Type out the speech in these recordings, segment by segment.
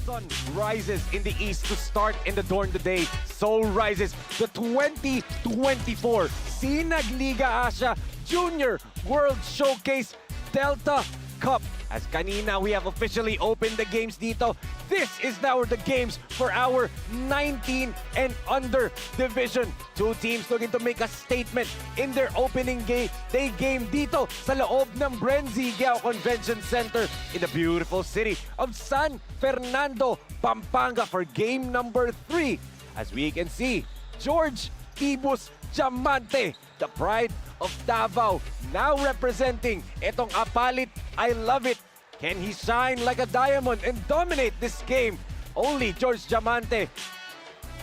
Sun rises in the east to start in the dawn today. So rises the 2024 Sinag Liga Asya Junior World Showcase Delta Cup. As kanina, we have officially opened the games dito. This is now the games for our 19 and under division. Two teams looking to make a statement in their opening day game dito sa loob ng BREN GUIAO Convention Center in the beautiful city of San Fernando, Pampanga for game number 3. As we can see, George Tibus Diamante, the pride of Davao, now representing itong APALIT I Love It. Can he shine like a diamond and dominate this game? Only George Diamante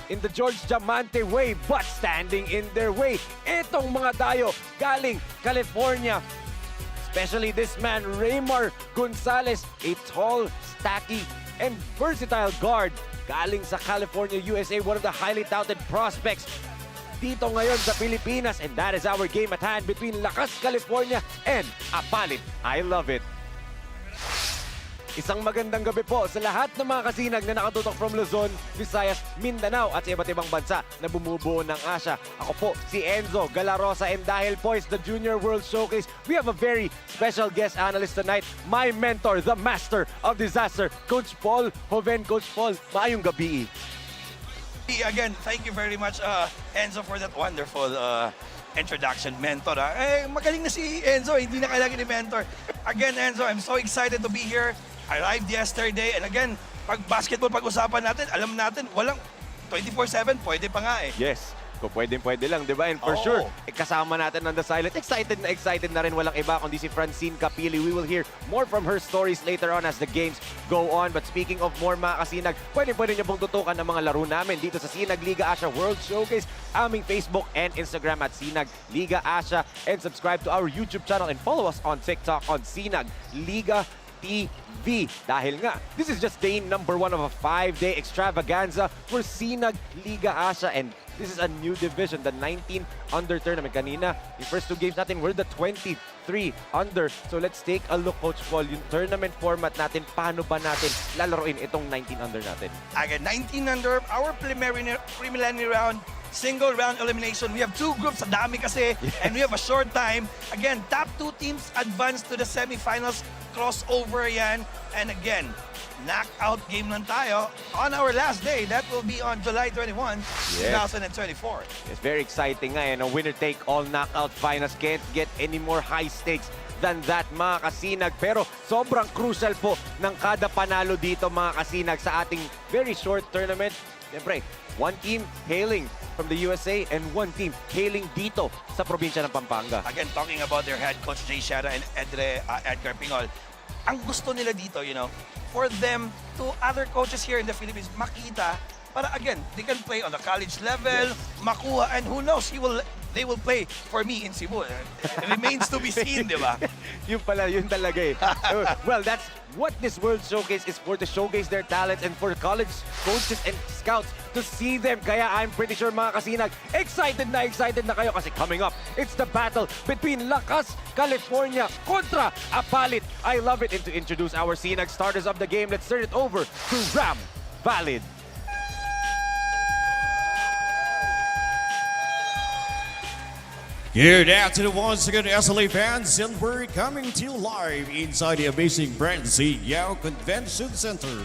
in the George Diamante way, but standing in their way. Itong mga dayo galing California, especially this man, Raymar Gonzalez, a tall, stocky, and versatile guard galing sa California, USA, one of the highly touted prospects dito ngayon sa Pilipinas. And that is our game at hand between LAKAS, California and APALIT I Love It. Isang magandang gabi po sa lahat ng mga kasinag na nakatutok from Luzon, Visayas, Mindanao at sa iba't ibang bansa na bumubuo ng Asya. Ako po si Enzo Galarosa, and dahil po is the Junior World Showcase, we have a very special guest analyst tonight, my mentor, the master of disaster, Coach Paul Joven. Coach Paul, maayong gabi. Again, thank you very much, Enzo, for that wonderful introduction. Mentor, magaling na si Enzo, hindi na kailangan ni mentor. Again, Enzo, I'm so excited to be here. I arrived yesterday, and again, pag basketball pag-usapan natin, alam natin, walang 24/7, pwede pa nga eh. Yes, kung pwede lang, di ba? And for sure, kasama natin on the silent. Excited na rin, walang iba kundi si Francine Capili. We will hear more from her stories later on as the games go on. But speaking of more mga kasinag, pwede niyo pong tutukan ng mga laro namin dito sa Sinag Liga Asya World Showcase, aming Facebook and Instagram at Sinag Liga Asya, and subscribe to our YouTube channel and follow us on TikTok on Sinag Liga TV. Dahil nga, this is just day number 1 of a 5-day extravaganza for Sinag Liga Asya, and this is a new division, the 19 under tournament. Kanina, yung first 2 games natin were the 23 under. So let's take a look, Coach Paul, yung tournament format natin, paano ba natin lalaroin itong 19 under natin? Again, 19 under, our preliminary round, single round elimination. We have 2 groups, sa dami kasi, and we have a short time. Again, top 2 teams advance to the semifinals, crossover yan. And again, knockout game lang tayo on our last day. That will be on July 21, 2024. It's very exciting nga, and a winner-take-all knockout finals. Can't get any more high stakes than that, mga kasinag. Pero sobrang crucial po ng kada panalo dito, mga kasinag, sa ating very short tournament. Siyempre, 1 team hailing from the USA and 1 team hailing dito sa probinsya ng Pampanga. Again, talking about their head coach, Jay Shara and Edgar Pingol, ang gusto nila dito, you know, for them to other coaches here in the Philippines makita para, again, they can play on the college level, makuha, and who knows, they will play for me in Cebu. It remains to be seen, di ba? Yun talaga eh. Well, that's what this World Showcase is for, to showcase their talents and for college coaches and scouts to see them. Kaya I'm pretty sure, mga kasinag, excited na kayo kasi coming up, it's the battle between LAKAS, California kontra APALIT I Love It. And to introduce our Sinag starters of the game, let's turn it over to Ram Valid. Good afternoon once again, SLA fans, and we're coming to you live inside the amazing BREN GUIAO Convention Center,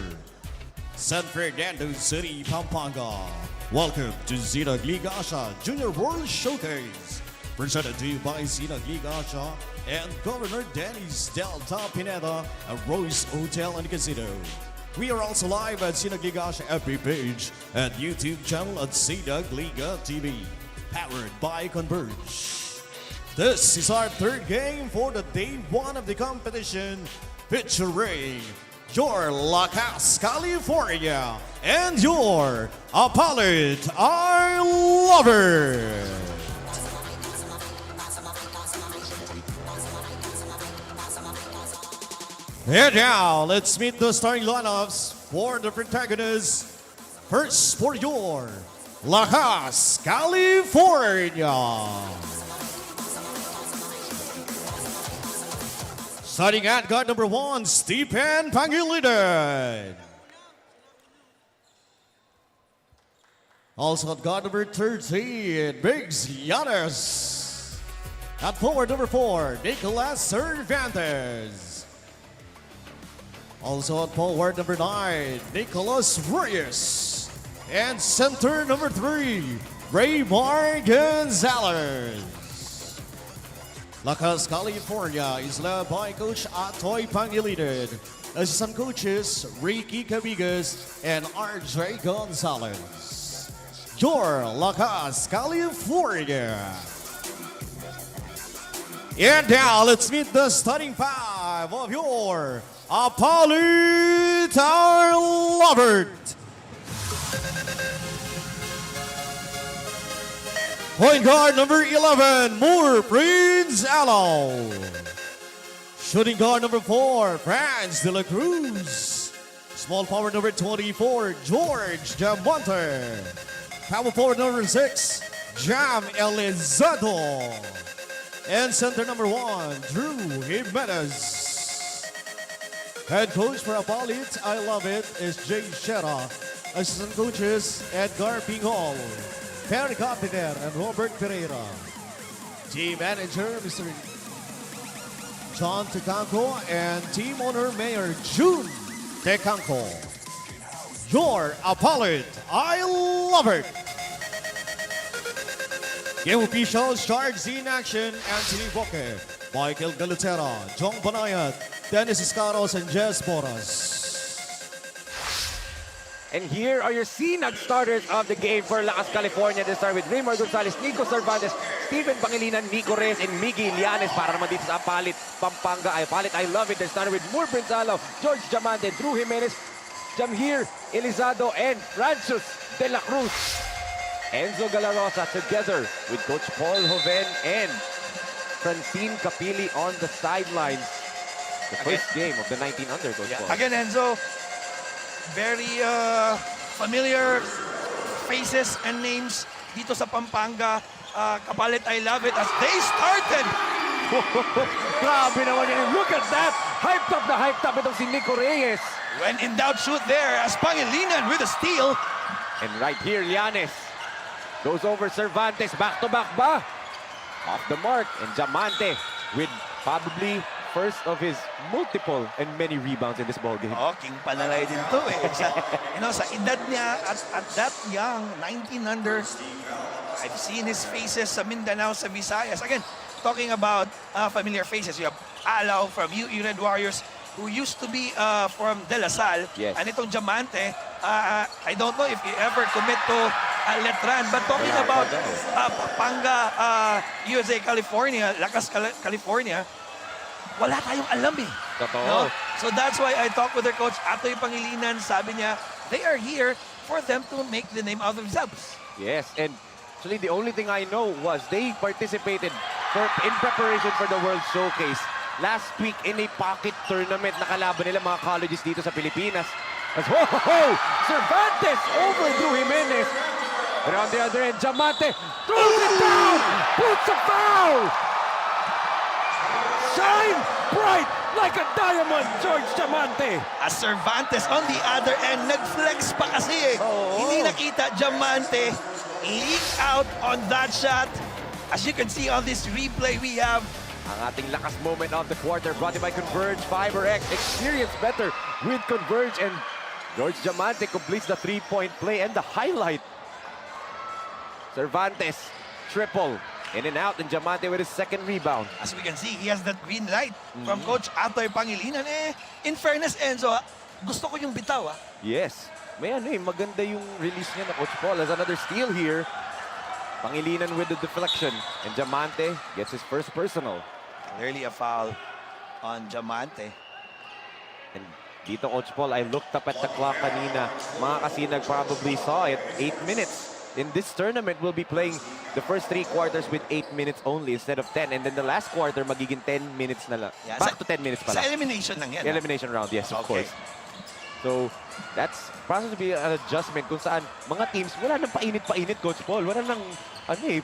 San Fernando City, Pampanga. Welcome to Sinag Liga Asya Junior World Showcase, presented to you by Sinag Liga Asya and Governor Dennis Delta Pineda at Rose Hotel and Casino. We are also live at Sinag Liga Asya FB page and YouTube channel at Sinag Liga TV, powered by Converge. This is our third game for the day one of the competition, featuring your LAKAS, California, and your APALIT ILOVEIT. And now, let's meet the starting lineups for the protagonists. First, for your LAKAS, California. Starting at guard number 1, Stephen Pangilinan. Also at guard number 13, Biggs Yanis. At forward number 4, Nicolas Cervantes. Also at forward number 9, Nicolas Reyes. And center number 3, Raymar Gonzalez. LAKAS California is led by Coach Atoy Pangilinan. Assistant coaches Ricky Cabigas and RJ Gonzalez. Your LAKAS California. And now let's meet the starting five of your APALIT ILOVEIT. Point guard number 11, Moore Prince Alo. Shooting guard number 4, Franz de la Cruz. Small forward number 24, George Diamante. Power forward number 6, Jam Elizado. And center number 1, Drew Jimenez. Head coach for APALIT ILOVEIT is Jay Shera. Assistant coaches, Edgar Pingol, Perry Copiner, and Robert Pereira. Team manager, Mr. John Tecanco, and team owner, Mayor June Tecanco. Your APALIT ILOVEIT. Game officials, charge in action, Anthony Boque, Michael Galutera, John Banayat, Dennis Iscaros, and Jess Boras. And here are your Sinag starters of the game for LAKAS California. They start with Raymar Gonzalez, Nico Cervantes, Stephen Pangilinan, Nico Reyes, and Miggy Llanes para naman dito sa APALIT Pampanga. APALIT ILOVEIT. They started with Moore Prinzalo, George Diamante, Drew Jimenez, Jamhir Elizado, and Francis de la Cruz. Enzo Galarosa together with Coach Paul Joven and Francine Capili on the sidelines. The first game of the 19 under, Coach Paul. Again, Enzo, very familiar faces and names dito sa Pampanga. APALIT ILOVEIT as they started. Grabe naman yan. Look at that. Hyped up itong si Nico Reyes. When in doubt, shoot there as Pangilinan with a steal. And right here, Llanes goes over Cervantes. Back-to-back ba? Off the mark. And Diamante with probably first of his multiple and many rebounds in this ballgame. Oh, king panalay din to eh. Sa edad niya, at that young, 19 under, I've seen his faces sa Mindanao, sa Visayas. Again, talking about familiar faces, you have Alaw from UE Red Warriors, who used to be from De La Salle. Yes. And itong Diamante, I don't know if he ever commit to Letran. But talking about Pampanga, USA, California, LAKAS California, wala tayong alam eh. Totoo. So that's why I talked with their coach, Atoy Pangilinan. Sabi niya, they are here for them to make the name out of themselves. Yes, and actually the only thing I know was they participated in preparation for the World Showcase last week in a pocket tournament na kalaban nila mga colleges dito sa Pilipinas. As Cervantes over Drew Jimenez. But on the other end, Diamante throws it down, puts a foul. Shine bright like a diamond, George Diamante. As Cervantes on the other end, nag-flex pa kasi eh. Oo. Hindi nakita Diamante. Leak out on that shot. As you can see on this replay, we have Ang ating lakas moment of the quarter brought to you by Converge FiberX. Experience better with Converge, and George Diamante completes the three-point play and the highlight. Cervantes, triple. In and out, and Diamante with his second rebound. As we can see, he has that green light from Coach Atoy Pangilinan. In fairness, Enzo, gusto ko yung bitaw. Yes. May maganda yung release niya na Coach Paul. Has another steal here. Pangilinan with the deflection. And Diamante gets his first personal. Clearly a foul on Diamante. And dito, Coach Paul, I looked up at the clock kanina. Mga kasinag probably saw it. 8 minutes. In this tournament, we'll be playing the first 3 quarters with 8 minutes only instead of 10. And then the last quarter, magiging 10 minutes na lang. Yeah, Back to 10 minutes Sa pala. elimination lang yan. Elimination round, yes, of course. So, that's process to be an adjustment kung saan mga teams, wala nang painit-painit, Coach Paul. Wala nang,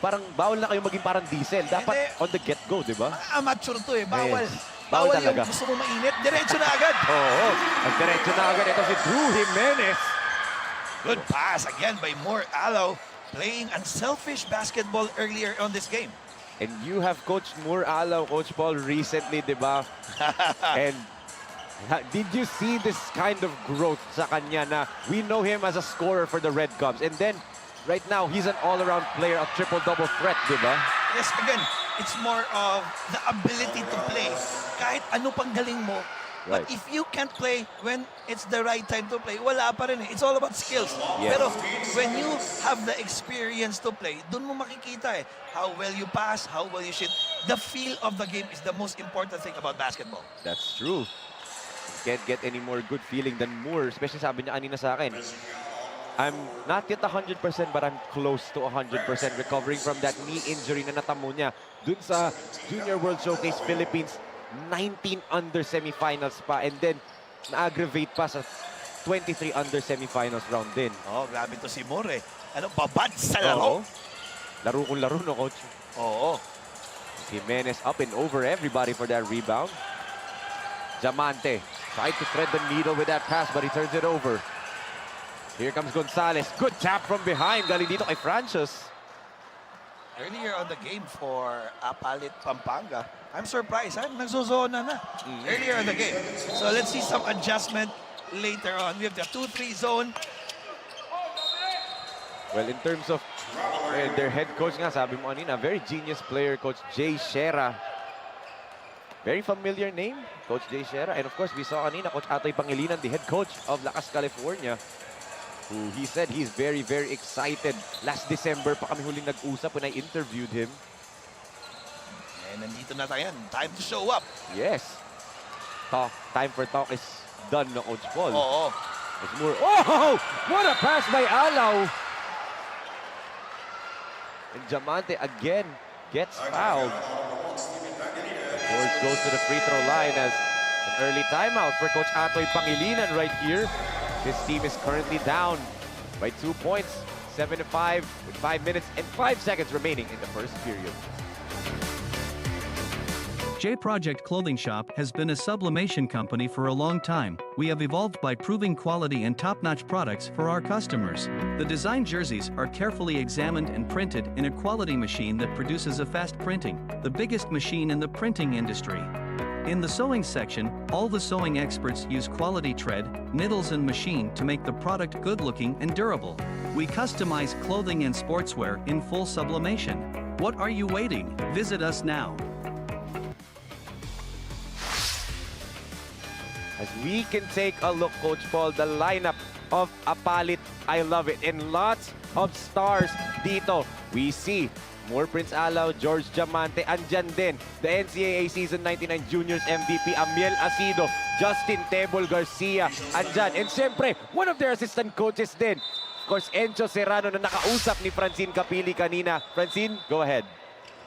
parang bawal na kayo maging parang diesel. Dapat Hindi. on the get-go, di ba? Amateur to Bawal. Yes. Bawal Bawal yung talaga. gusto mo mainit. Diretso na agad. Oo. Ang diretso na agad. Ito si Drew Jimenez. Good pass again by Moore Alo. Playing unselfish basketball earlier on this game. And you have Coach Moore Alaw, Coach Paul, recently, di ba? And did you see this kind of growth sa kanya na we know him as a scorer for the Red Cubs, and then right now he's an all-around player, a triple-double threat, di ba? Yes, again, it's more of the ability to play. Kahit ano pang galing mo, but Right. if you can't play when it's the right time to play, wala pa rin. It's all about skills. Yes. Pero when you have the experience to play, dun mo makikita how well you pass, how well you shoot. The feel of the game is the most important thing about basketball. That's true. Can't get any more good feeling than Moore, especially sabi niya kanina sa akin. I'm not yet 100%, but I'm close to 100% recovering from that knee injury na natamo niya dun sa Junior World Showcase Philippines. 19 under semifinals pa, and then na-aggravate pa sa 23 under semifinals round din. Oh, grabe to si Moore. Ano, babad sa laro. Laro kung laro, no, Coach? Oo. Jimenez up and over everybody for that rebound. Diamante tried to thread the needle with that pass, but he turns it over. Here comes Gonzalez. Good tap from behind. Galing dito kay Francis. Earlier on the game for APALIT Pampanga, I'm surprised, nagsozona na earlier in the game. So let's see some adjustment later on. We have the 2-3 zone. Well, in terms of their head coach nga, sabi mo kanina, very genius player, Coach Jay Shera. Very familiar name, Coach Jay Shera. And of course, we saw kanina, Coach Atoy Pangilinan, the head coach of LAKAS, California, who he said he's very, very excited. Last December pa kami huling nag-usap when I interviewed him. And nandito na tayo. Time to show up. Yes. Time for talk is done, no, Coach Paul. Oo. It's more. Oh! What a pass by Alaw! And Diamante again gets fouled. George goes to the free throw line as an early timeout for Coach Atoy Pangilinan right here. His team is currently down by 2 points, 7-5 with 5 minutes and 5 seconds remaining in the first period. J Project Clothing Shop has been a sublimation company for a long time. We have evolved by proving quality and top-notch products for our customers. The design jerseys are carefully examined and printed in a quality machine that produces a fast printing, the biggest machine in the printing industry. In the sewing section, all the sewing experts use quality thread, needles and machine to make the product good-looking and durable. We customize clothing and sportswear in full sublimation. What are you waiting? Visit us now. As we can take a look, Coach Paul, the lineup of APALIT, I love it. And lots of stars dito. We see more Prince Alaw, George Diamante, andyan din. The NCAA Season 99 Juniors MVP, Amiel Acido, Justin Tebol Garcia, andyan. And siyempre, one of their assistant coaches din. Of course, Encho Serrano na nakausap ni Francine Capili kanina. Francine, go ahead.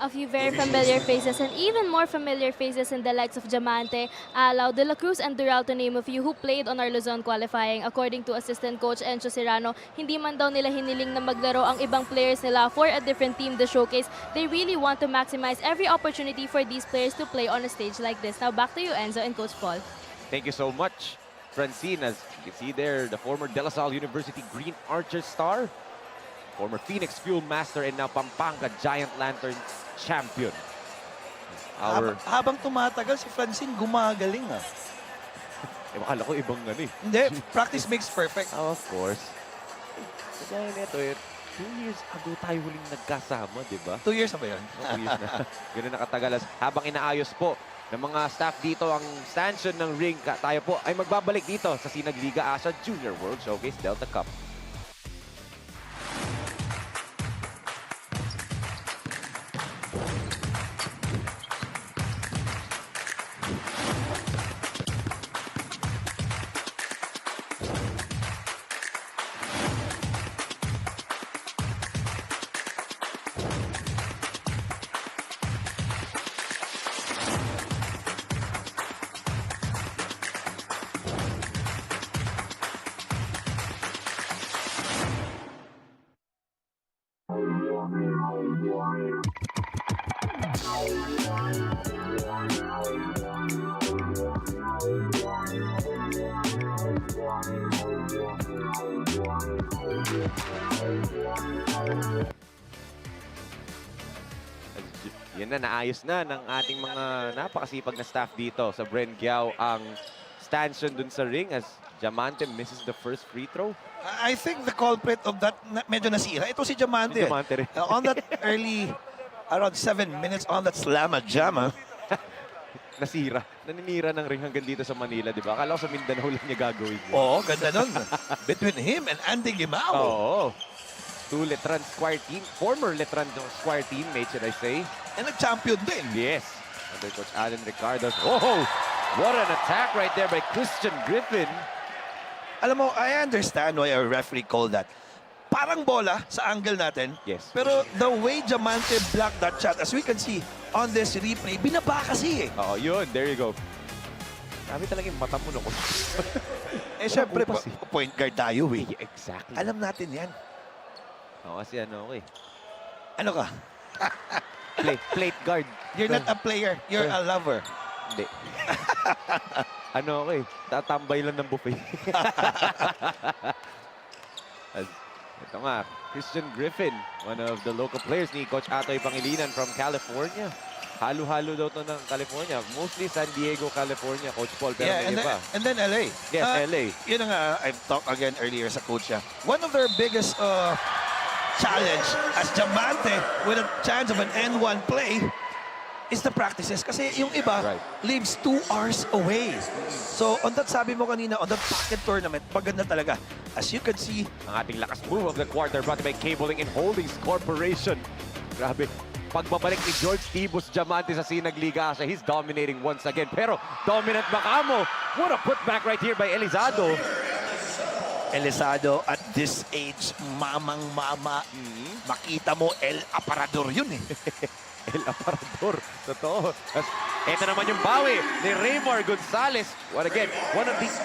A few very familiar faces, and even more familiar faces in the likes of Diamante, Alaw, De La Cruz, and Dural, to name a few, who played on our Luzon qualifying. According to assistant coach Encho Serrano, hindi man daw nila hiniling na maglaro ang ibang players nila for a different team, the showcase. They really want to maximize every opportunity for these players to play on a stage like this. Now back to you, Enzo and Coach Paul. Thank you so much, Francine. As you can see there, the former De La Salle University Green Archer star. former Phoenix Fuel Master and now Pampanga Giant Lantern champion. Habang tumatagal, si Francine gumagaling Akala ko ibang Hindi, practice makes perfect. Of course. Kaya nito 2 years ago tayo huling nagkasama, di ba? 2 years na ba yun? 2 years na. Ganun nakatagal. Habang inaayos po ng mga staff dito ang stanchion ng ring, tayo po ay magbabalik dito sa Sinag Liga Asya Junior World Showcase Delta Cup. Yan na, naayos na ng ating mga napakasipag na staff dito sa BREN GUIAO ang stanchion dun sa ring as Diamante misses the first free throw. I think the culprit of that medyo nasira. Ito si Diamante. Si Diamante rin. On that early, around 7 minutes on that slam-a-jam. Nasira. Naninira ng ring hanggang dito sa Manila, di ba? Akala ko sa Mindanao lang niya gagawin. Oo, ganda nun. Between him and Andy GUIAO. Oo. Two Letran Squire team, former Letran Squire teammates, should I say. And nag-champion din. Yes. Under Coach Alan Ricardo. Oh, what an attack right there by Christian Griffin. Alam mo, I understand why a referee called that. Parang bola sa angle natin. Yes. Pero the way Diamante blocked that shot, as we can see on this replay, binaba kasi Oo, yun. There you go. Sabi talaga yung mata mo, no? syempre, upas point guard tayo Exactly. Alam natin yan. Oo, kasi okay. Ano ka? Plate guard. You're not a player, you're a lover. Hindi. Okay. Tatambay lang ng buffet. Ito nga, Christian Griffin, one of the local players ni Coach Atoy Pangilinan from California. Halo-halo daw to ng California. Mostly San Diego, California, Coach Paul. Pero may iba. And then LA. Yes, LA. Yun nga, I've talked again earlier sa coach niya. One of their biggest challenge as Diamante with a chance of an N1 play is the practices. Kasi yung iba lives 2 hours away. So on that, sabi mo kanina, on that packet tournament, maganda talaga. As you can see, ang ating lakas move of the quarter brought by Cabling and Holdings Corporation. Grabe. Pagbabalik ni George Tibus Diamante sa Sinag Liga Asya, he's dominating once again. Pero dominant Macamo. What a putback right here by Elizado. Elizado at this age, mamang-mama. Makita mo, El Aparador yun El Aparador. Totoo. Ito naman yung bawi ni Raymar Gonzalez. What again, one of these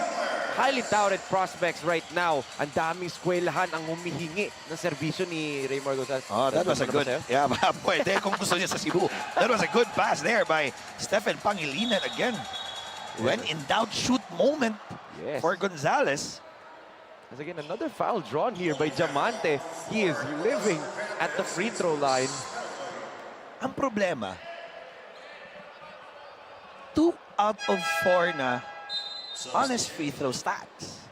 highly touted prospects right now. Ang daming eskwelahan ang humihingi ng serbisyo ni Raymar Gonzalez. Oh, that was a good, yeah, pwede kung gusto niya sa Cebu. That was a good pass there by Stephen Pangilinan again. When in doubt, shoot moment for Gonzalez. As again, another foul drawn here by Diamante. He is living at the free throw line. Ang problema, 2 out of 4 na on his free throw stats.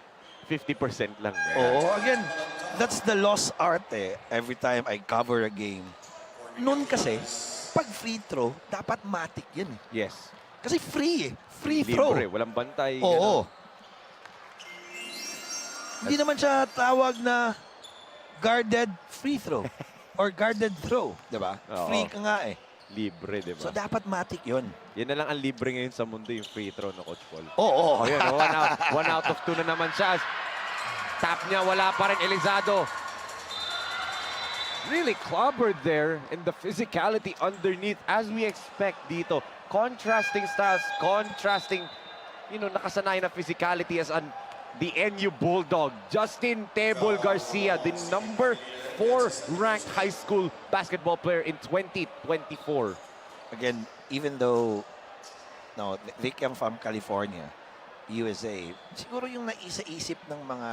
50% lang. Oo, again, that's the lost art every time I cover a game. Noon kasi, pag free throw, dapat matic yan Yes. Kasi free free throw. Libre, walang bantay. Oo. Hindi naman siya tawag na guarded free throw or guarded throw, di ba? Free ka nga Libre, di ba? So dapat matic yun. Yan na lang ang libre ngayon sa mundo, yung free throw na Coach Paul. Oo. Ayun, one out of 2 na naman siya. Tap niya, wala pa rin Elizado. Really clobbered there in the physicality underneath as we expect dito. Contrasting styles, contrasting, nakasanayan na physicality as the NU Bulldog, Justin Tebol Garcia, the number 4 ranked high school basketball player in 2024. Again, even though they come from California, USA, siguro yung naisa-isip ng mga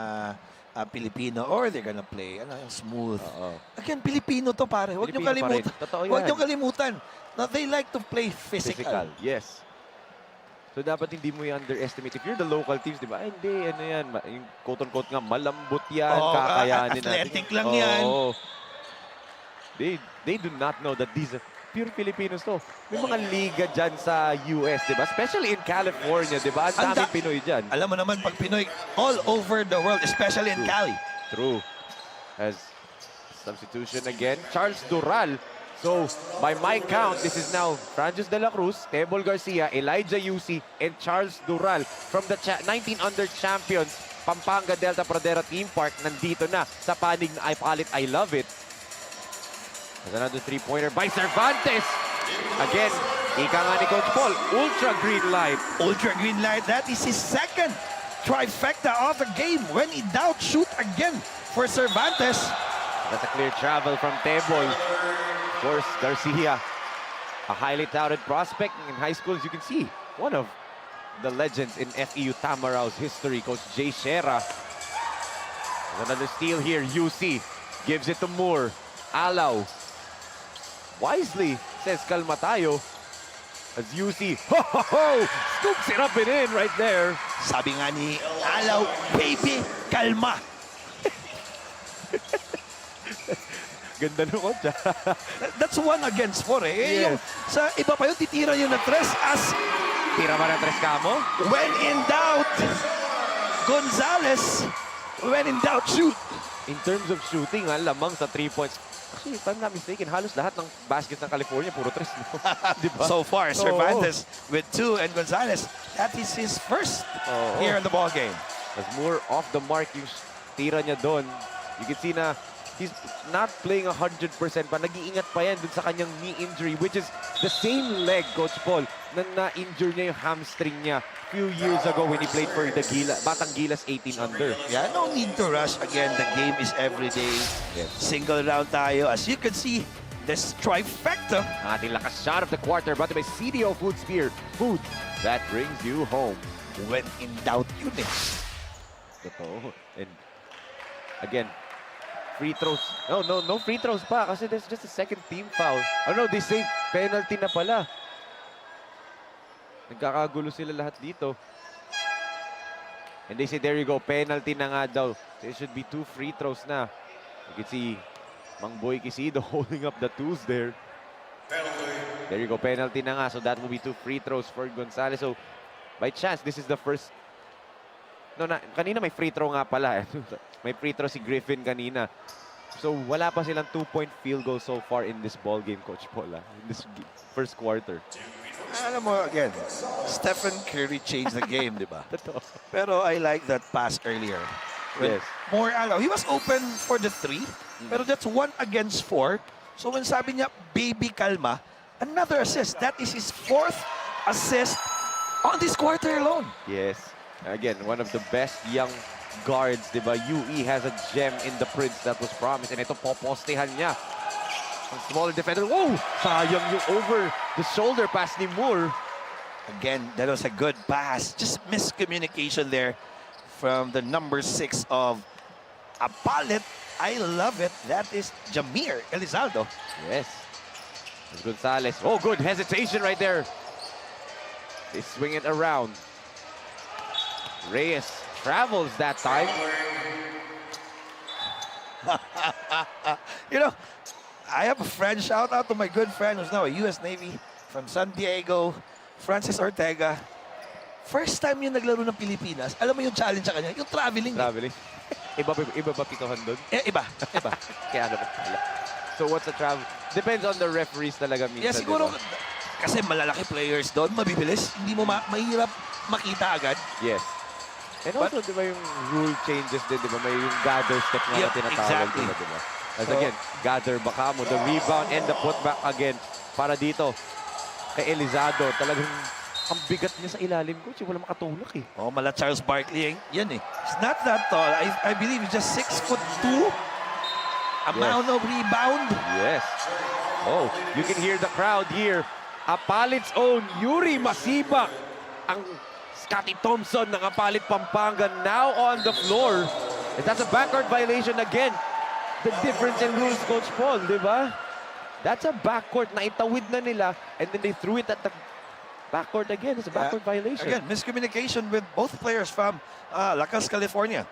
Filipino or they're gonna play smooth. Oo. Again, Filipino to pare. Huwag niyo Filipino pa rin. kalimutan. Totoo Huwag yan. niyo kalimutan. Na they like to play physical. Yes. So dapat hindi mo i-underestimate. If you're the local teams, di ba? Ay, hindi, ano yan. Yung quote-unquote nga, malambot yan. Oo, Kakayanin athletic natin. lang yan. Oo. They do not know that these are pure Filipinos to. May mga liga dyan sa US, di ba? Especially in California, di ba? Ang daming Pinoy dyan. Alam mo naman, pag Pinoy, all over the world, especially in Cali. True. As substitution again, Charles Dural. So, by my count, this is now Francis De La Cruz, Tebol Garcia, Elijah Yusi, and Charles Dural from the 19 under champions Pampanga Delta Pradera Team Park. Nandito na sa panig na APALIT I Love It. There's another three-pointer by Cervantes. Again, ika nga ni Coach Paul, ultra green light. Ultra green light, that is his second trifecta of the game. When in doubt, shoot again for Cervantes. That's a clear travel from Tebol. Of course, Garcia, a highly touted prospect in high school, as you can see. One of the legends in FEU Tamarao's history, Coach Jay Shera. There's another steal here. UC gives it to Moore. Alaw. Wisely, says kalma tayo. As UC, ho, ho, ho, scoops it up and in right there. Sabi nga ni Alaw, baby, kalma. Ganda nung kotsa. That's 1 against 4 eh. Yes. Yung, sa iba pa yun, titira yun na tres as Tira ba ng tres kamo? when in doubt, Gonzalez, when in doubt, shoot. In terms of shooting, lamang sa 3 points. Actually, if I'm not mistaken, halos lahat ng baskets ng California, puro tres. No? Diba? So far, Cervantes with 2 and Gonzalez, that is his first here in the ball game. As more off the mark yung tira niya doon. You can see na he's not playing 100% pa. Nag-iingat pa yan dun sa kanyang knee injury, which is the same leg, Coach Paul, na na-injure niya yung hamstring niya few years ago when he played for the Batang Gilas 18 under. Yeah, no need to rush. Again, the game is every day. Yes. Single round tayo. As you can see, this trifecta. Ating lakas shot of the quarter brought to by CDO Food Spear. Food that brings you home. When in doubt, yun eh. Totoo. And again, free throws. No free throws pa kasi there's just a second team foul. Oh no, they say penalty na pala. Nagkakagulo sila lahat dito. And they say, there you go, penalty na nga daw. There should be 2 free throws na. You can see Mang Boy Quisido holding up the 2s there. There you go, penalty na nga. So that will be 2 free throws for Gonzalez. So by chance, this is the first. No, kanina may free throw nga pala. May free throw si Griffin kanina. So wala pa silang 2-point field goal so far in this ball game, Coach Paul, in this first quarter. Alam mo, again, Stephen Curry changed the game, di ba? Totoo. Pero I like that pass earlier. When Yes. More Alaw. He was open for the 3, pero that's 1 against 4. So when sabi niya, baby kalma, another assist. That is his 4th assist on this quarter alone. Yes. Again, one of the best young guards, di ba? UE has a gem in the Prince that was promised. And ito, popostehan niya. Ang smaller defender. Whoa! Sayang yung over the shoulder pass ni Moore. Again, that was a good pass. Just miscommunication there from the number 6 of APALIT. I love it. That is Jamir Elizaldo. Yes. It's Gonzalez. Oh, good hesitation right there. They swing it around. Reyes travels that time. You know, I have a friend, shout out to my good friend who's now a US Navy from San Diego, Francis Ortega. First time yung naglaro ng Pilipinas, alam mo yung challenge sa kanya? Yung traveling. Traveling. iba ba pituhan doon? Iba. Kaya ano ba pala? So what's the travel? Depends on the referees talaga minsan. Yeah, siguro, diba? kasi malalaki players doon, mabibilis. Hindi mo mahirap makita agad. Yes. And also, di ba yung rule changes din, di ba? May yung gather step na Yep, tinatawag exactly. nila, di ba? As again, gather Bacamo, the rebound and the putback again para dito kay Elizado. Talagang ang bigat niya sa ilalim, coach. Wala makatulak eh. Oh, mala Charles Barkley, yan eh. He's not that tall. I believe he's just 6'2". Amount of rebound. Yes. Oh, you can hear the crowd here. APALIT's own Yuri Masibak. Ang Scotty Thompson ng APALIT Pampanga now on the floor. That's a backcourt violation again. The difference in rules, Coach Paul, di ba? That's a backcourt na itawid na nila and then they threw it at the backcourt again. It's a backcourt violation. Again, miscommunication with both players from LAKAS, California.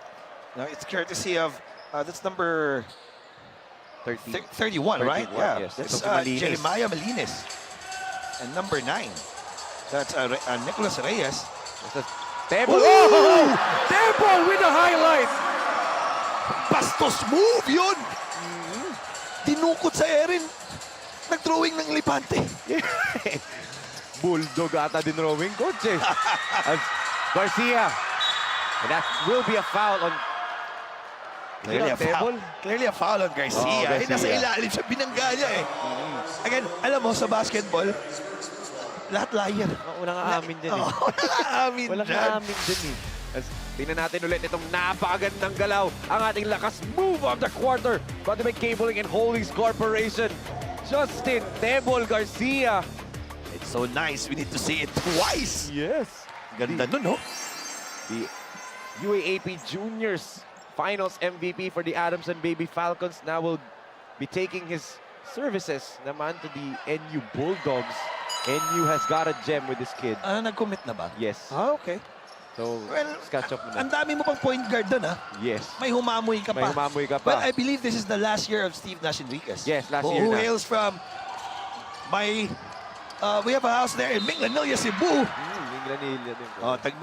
Now, it's courtesy of, that's number 31, right? Yeah, yes. that's Ito si Malinis. Jeremiah Malinis. And number 9, that's Nicholas Reyes. Tebol! Oh! Tebol with a highlight! Bastos move yun! Dinukot sa Erin. Nag-throwing ng Lipante. Bulldog ata din rowing, coach eh. As Garcia. And that will be a foul on Clearly a foul on Garcia. Oh, Eh, nasa ilalim siya, binangga niya eh. Again, alam mo, sa basketball, lahat liar. Walang aamin din eh. Walang aamin Walang dyan. aamin din eh. As tingnan natin ulit itong napakagandang galaw. Ang ating lakas move of the quarter. Brought to by Cabling and Holdings Corporation. Justin Tebol Garcia. It's so nice. We need to see it twice. Yes. Ganda nun, no? The UAAP Juniors Finals MVP for the Adamson Baby Falcons now will be taking his services naman to the NU Bulldogs. NU has got a gem with this kid. Nag-commit na ba? Yes. Okay. So, Well, catch up mo na. ang dami mo pang point guard doon, ha? Yes. May humamoy ka May pa. humamoy ka Well, pa. I believe this is the last year of Steve Nash Enriquez. Yes, last year Who na. hails from we have a house there in Minglanilla, Cebu. Minglanilla din.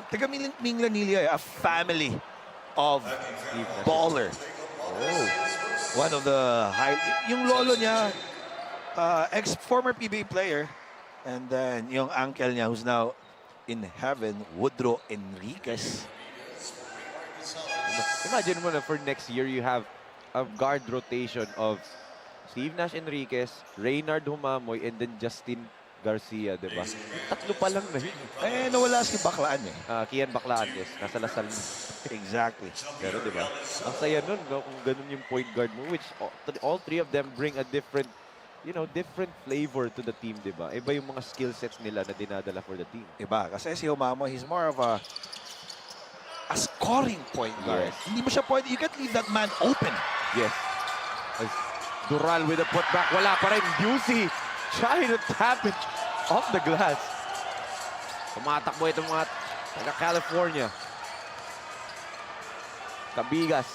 Taga Minglanilla, a family of baller. Oh. One of the yung lolo niya, former PBA player, and then yung uncle niya who's now in heaven, Woodrow Enriquez. Imagine mo na for next year you have a guard rotation of Steve Nash Enriquez, Reynard Humamoy, and then Justin Garcia, di ba? Tatlo pa lang na yun. Eh, nawala si Baklaan eh. Kian Baclaan, yes. Nasa Lasal na. Exactly. Pero di ba? Ang saya nun, no? Kung ganun yung point guard mo, which all three of them bring a different, different flavor to the team, di ba? Iba yung mga skill sets nila na dinadala for the team. Iba, kasi si Humamo, he's more of a scoring point guard. Yes. Hindi mo siya pwede, you can't leave that man open. Yes. As Dural with a putback. Wala pa rin. Busey trying to tap it off the glass. Tumatakbo itong mga taga-California. Cabigas.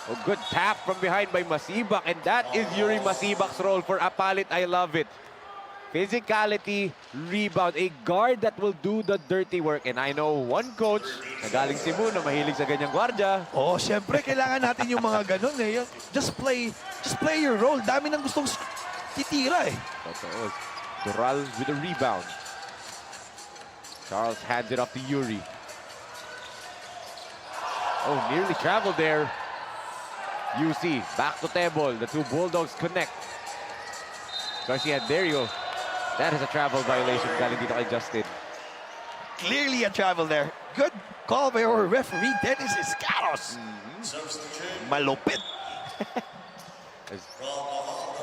A good tap from behind by Masibak. And that is Yuri Masibak's role for APALIT. I love it. Physicality, rebound, a guard that will do the dirty work. And I know one coach na galing Cebu na mahilig sa ganyang gwardya. Oh, syempre, kailangan natin yung mga ganun eh. Just play your role. Dami nang gustong titira eh. Totoo. Dural with a rebound. Charles hands it off to Yuri. Oh, nearly traveled there. UC, back to Tebol. The two Bulldogs connect. Garcia, there you go. That is a travel violation galing dito kay Justin. Clearly a travel there. Good call by our referee, Dennis Iscaros. Malupit.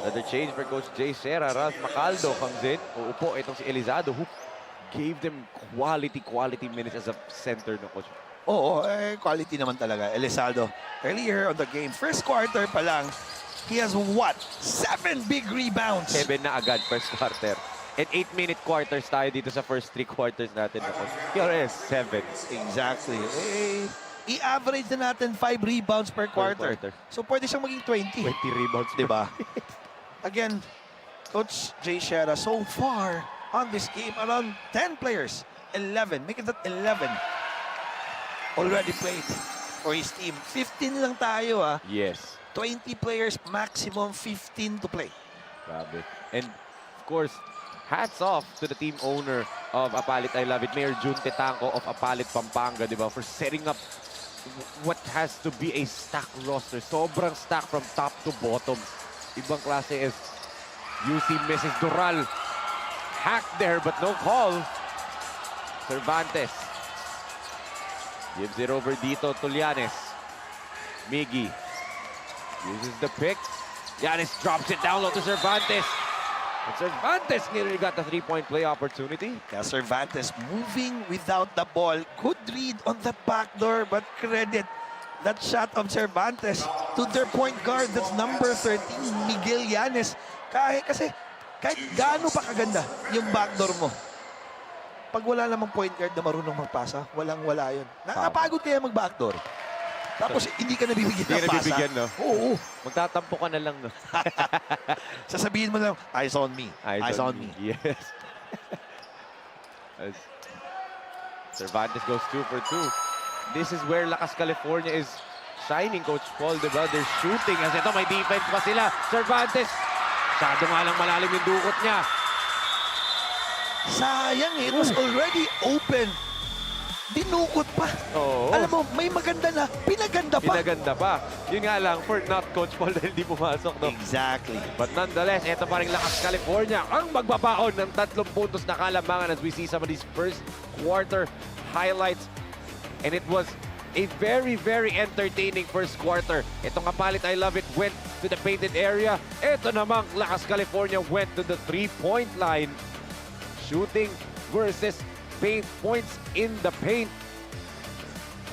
Another change for Coach Jay Serra. Ralph Macaldo comes in. Uupo itong si Elizado who gave them quality minutes as a center no coach. Oo, quality naman talaga. Elizaldo, earlier on the game, first quarter pa lang, he has what? 7 big rebounds. 7 na agad first quarter. And 8-minute quarters tayo dito sa first 3 quarters natin. Here is 7. Exactly. I-average na natin 5 rebounds per quarter. So pwede siyang maging 20. 20 rebounds, Diba? Again, Coach Jay Serra, so far on this game, around 10 players. 11. Make it that 11. Already played for his team. 15 lang tayo, ah. Yes. 20 players, maximum 15 to play. Grabe. And, of course, hats off to the team owner of APALIT I Love It, Mayor Jun Tetanco of APALIT Pampanga, di ba? For setting up what has to be a stacked roster. Sobrang stacked from top to bottom. Ibang klase is UC misses Dural. Hacked there, but no call. Cervantes. Gives it over dito to Llanes. Miggy. Uses the pick. Llanes drops it down low to Cervantes. And Cervantes nearly got the 3-point play opportunity. Yeah, Cervantes moving without the ball. Good read on the back door, but credit that shot of Cervantes to their point guard, that's number 13, Miguel Yanes. Kasi kahit gaano pa kaganda yung backdoor mo, pag wala namang point guard na marunong magpasa, walang-wala yun. Nakakapagod kaya mag-backdoor. Tapos hindi ka nabibigyan ng pasa. Nabibigyan, no? Oo. Magtatampo ka na lang, no? Sasabihin mo lang, eyes on me. Eyes on me. Yes. As Cervantes goes 2 for 2. This is where Lakas California is shining, Coach Paul, diba? They're shooting. As ito, may defense pa sila. Cervantes, masyado nga lang malalim yung dukot niya. Sayang eh. It was already open. Dinukot pa. Oo. Alam mo, may maganda na, pinaganda pa. Pinaganda pa. Yun nga lang, for not Coach Paul dahil di pumasok, no? Exactly. But nonetheless, ito pa rin Lakas California ang magbabaon ng 3 puntos na kalamangan as we see some of these first quarter highlights. And it was a very, very entertaining first quarter. Itong APALIT I Love It went to the painted area. Ito namang Lakas California went to the 3-point line. Shooting versus paint, points in the paint.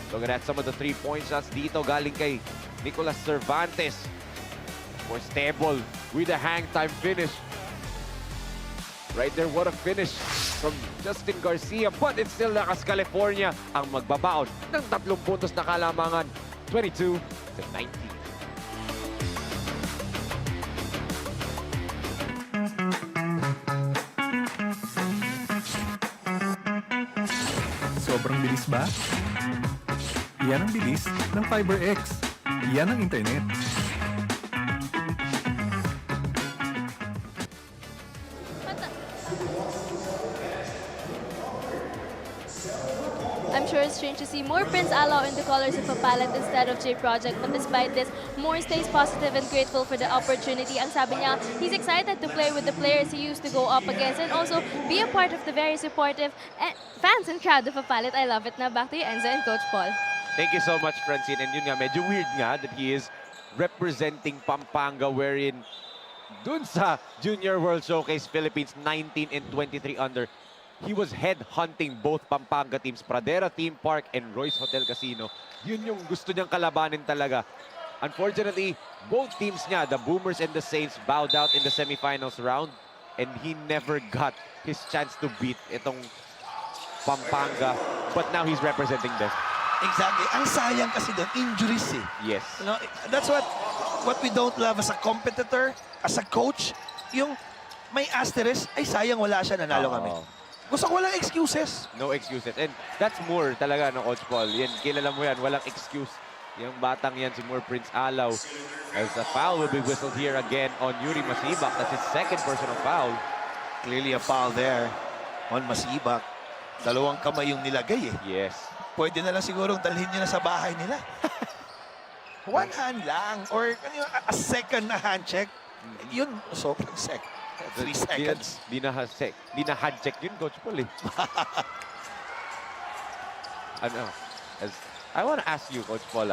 Looking at some of the 3-point shots dito galing kay Nicolas Cervantes. For stable with a hang time finish. Right there, what a finish from Justin Garcia. But it's still Lakas California ang magbabaon ng 3 puntos na kalamangan. 22-19. Sobrang bilis ba? Iyan ang bilis ng FiberX. Iyan ang internet. I'm sure it's strange to see more Prince Alao in the colors of APALIT instead of J Project, but despite this, Moore stays positive and grateful for the opportunity. Ang sabi niya, he's excited to play with the players he used to go up against and also be a part of the very supportive fans and crowd of APALIT. I love it. Now back to you, Enzo and Coach Paul. Thank you so much, Francine. And yun nga, medyo weird nga that he is representing Pampanga wherein dun sa Junior World Showcase Philippines 19 and 23 under, he was head-hunting both Pampanga teams, Pradera Theme Park and Royce Hotel Casino. Yun yung gusto niyang kalabanin talaga. Unfortunately, both teams niya, the Boomers and the Saints, bowed out in the semifinals round and he never got his chance to beat itong Pampanga. But now he's representing them. Exactly. Ang sayang kasi doon, injuries eh. Yes. You know, that's what we don't love as a competitor, as a coach. Yung may asterisk, ay sayang wala siya, nanalo kami. Gusto ko walang excuses. No excuses. And that's Moore talaga, no, Coach Paul. Yan, kilala mo yan, walang excuse. Yung batang yan, si Moore Prince Alao. As a foul will be whistled here again on Yuri Masibak. That's his second personal foul. Clearly a foul there on Masibak. Dalawang kamay yung nilagay eh. Yes. Pwede na lang sigurong dalhin niya na sa bahay nila. One hand lang. Or a second na hand check. Yun, sobrang sec. 3 seconds. Di na hand check yun, Coach Paul eh. Ano, I want to ask you, Coach Paul,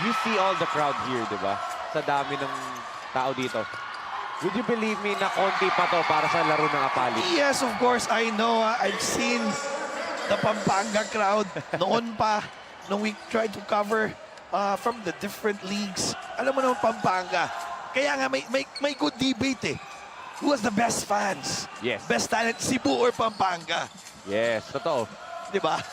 you see all the crowd here, di ba? Sa dami ng tao dito. Would you believe me na konti pa to para sa laro ng APALIT? Yes, of course, I know. I've seen the Pampanga crowd noon pa, nung we tried to cover from the different leagues. Alam mo naman, Pampanga. Kaya nga, may good debate eh. Who has the best fans? Yes. Best talent, Cebu or Pampanga? Yes, totoo. Di ba?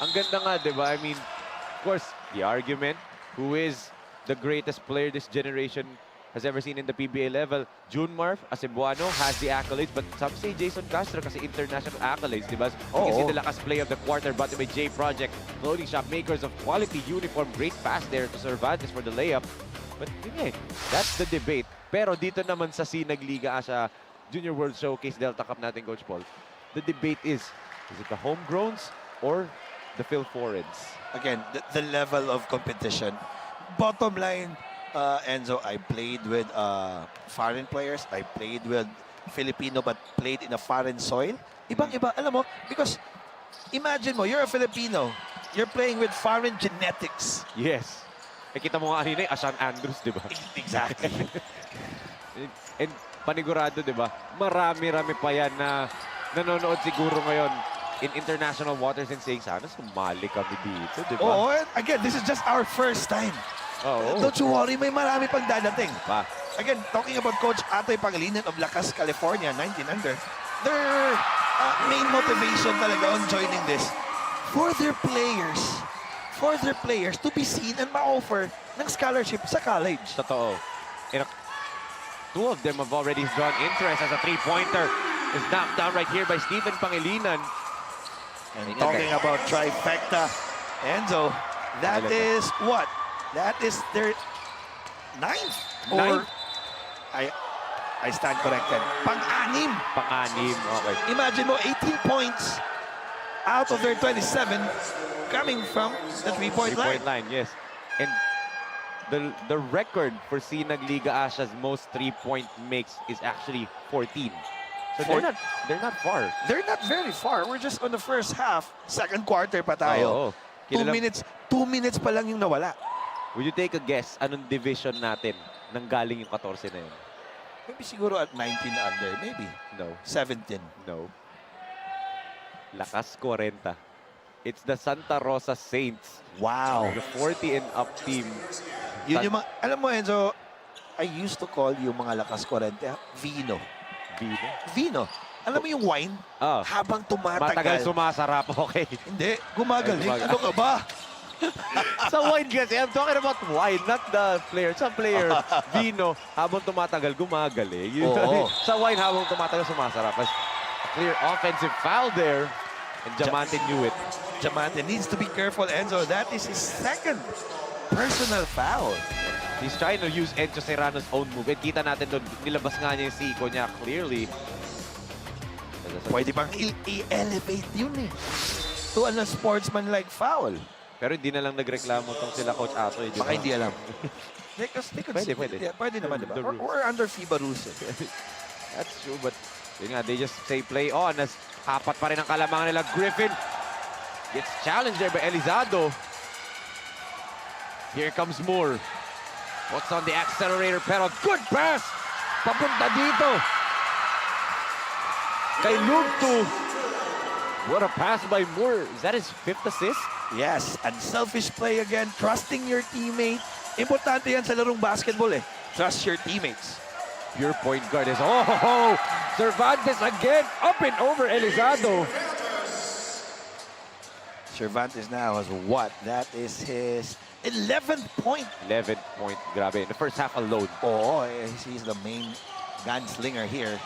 Ang ganda nga, di ba? I mean, of course, the argument, who is the greatest player this generation has ever seen in the PBA level? Junmar, a Cebuano, has the accolades, but some say Jason Castro kasi international accolades, di ba? You can see the Lakas play of the quarter brought by J Project, clothing shop makers of quality uniform, great pass there to Cervantes for the layup. But yun that's the debate. Pero dito naman sa Sinag Liga, Asya, Junior World Showcase Delta Cup natin, Coach Paul, the debate is it the homegrowns or the Phil Foreds? Again, the level of competition. Bottom line, Enzo, I played with foreign players. I played with Filipino but played in a foreign soil. Ibang-iba, alam mo, because imagine mo, you're a Filipino. You're playing with foreign genetics. Yes. Kita mo nga kanina, Ashan Andrews, di ba? Exactly. And panigurado, di ba? Marami-rami pa yan na nanonood siguro ngayon in international waters and saying, sana sumali kami dito, di ba? Oo, and again, this is just our first time. Oo. Don't you worry, may marami pang dadating. Pa. Again, talking about Coach Atoy Pangilinan of LAKAS, California, 19 under, their main motivation talaga on joining this for their players to be seen and ma-offer ng scholarship sa college. Totoo. And, two of them have already drawn interest as a three-pointer is knocked down right here by Stephen Pangilinan. And talking about trifecta, Enzo, that is what? That is their ninth? Or I stand corrected. Pang-anim. Pang-anim, okay. Imagine mo, 18 points out of their 27 coming from the three-point line. Three-point line, yes. And the record for Sinag Liga Asya's most three-point makes is actually 14. So they're not far. They're not very far. We're just on the first half. Second quarter pa tayo. 2 minutes pa lang yung nawala. Would you take a guess anong division natin nang galing yung 14 na yun? Maybe siguro at 19 under. Maybe. No. 17. No. Lakas 40. It's the Santa Rosa Saints. Wow. The 40 and up team. Yun yung mga, alam mo Enzo, I used to call yung mga Lakas 40 Vino. Vino. Alam mo yung wine? Habang tumatagal. Matagal sumasarap, okay. Hindi, gumagaling. Ano ka ba? Sa wine kasi, I'm talking about wine, not the player. Sa player, vino, habang tumatagal, gumagaling. Oo. Sa wine, habang tumatagal, sumasarap. A clear offensive foul there. And Diamante knew it. Diamante needs to be careful, Enzo. That is his second personal foul. He's trying to use Enzo Serrano's own move. And kita natin doon, nilabas nga niya yung siko niya clearly. Pwede bang i-elevate yun eh. To a sportsman-like foul. Pero hindi na lang nagreklamo tong sila Coach Atoy. Baka hindi alam. Pwede. Yeah, pwede naman, diba? The rules. Or under FIBA rules. That's true, but yun nga, they just say play on as apat pa rin ang kalamangan nila. Griffin gets challenged there by Elizado. Here comes Moore. What's on the accelerator pedal? Good pass! Papunta dito. Kay Lugto. What a pass by Moore. Is that his 5th assist? Yes, unselfish play again. Trusting your teammate. Importante yan sa larong basketball eh. Trust your teammates. Pure point guard is, oh, Cervantes again, up and over Elizado. Cervantes now has what? That is his 11th point. 11 point, grabe, in the first half alone. Oh, he's the main gunslinger here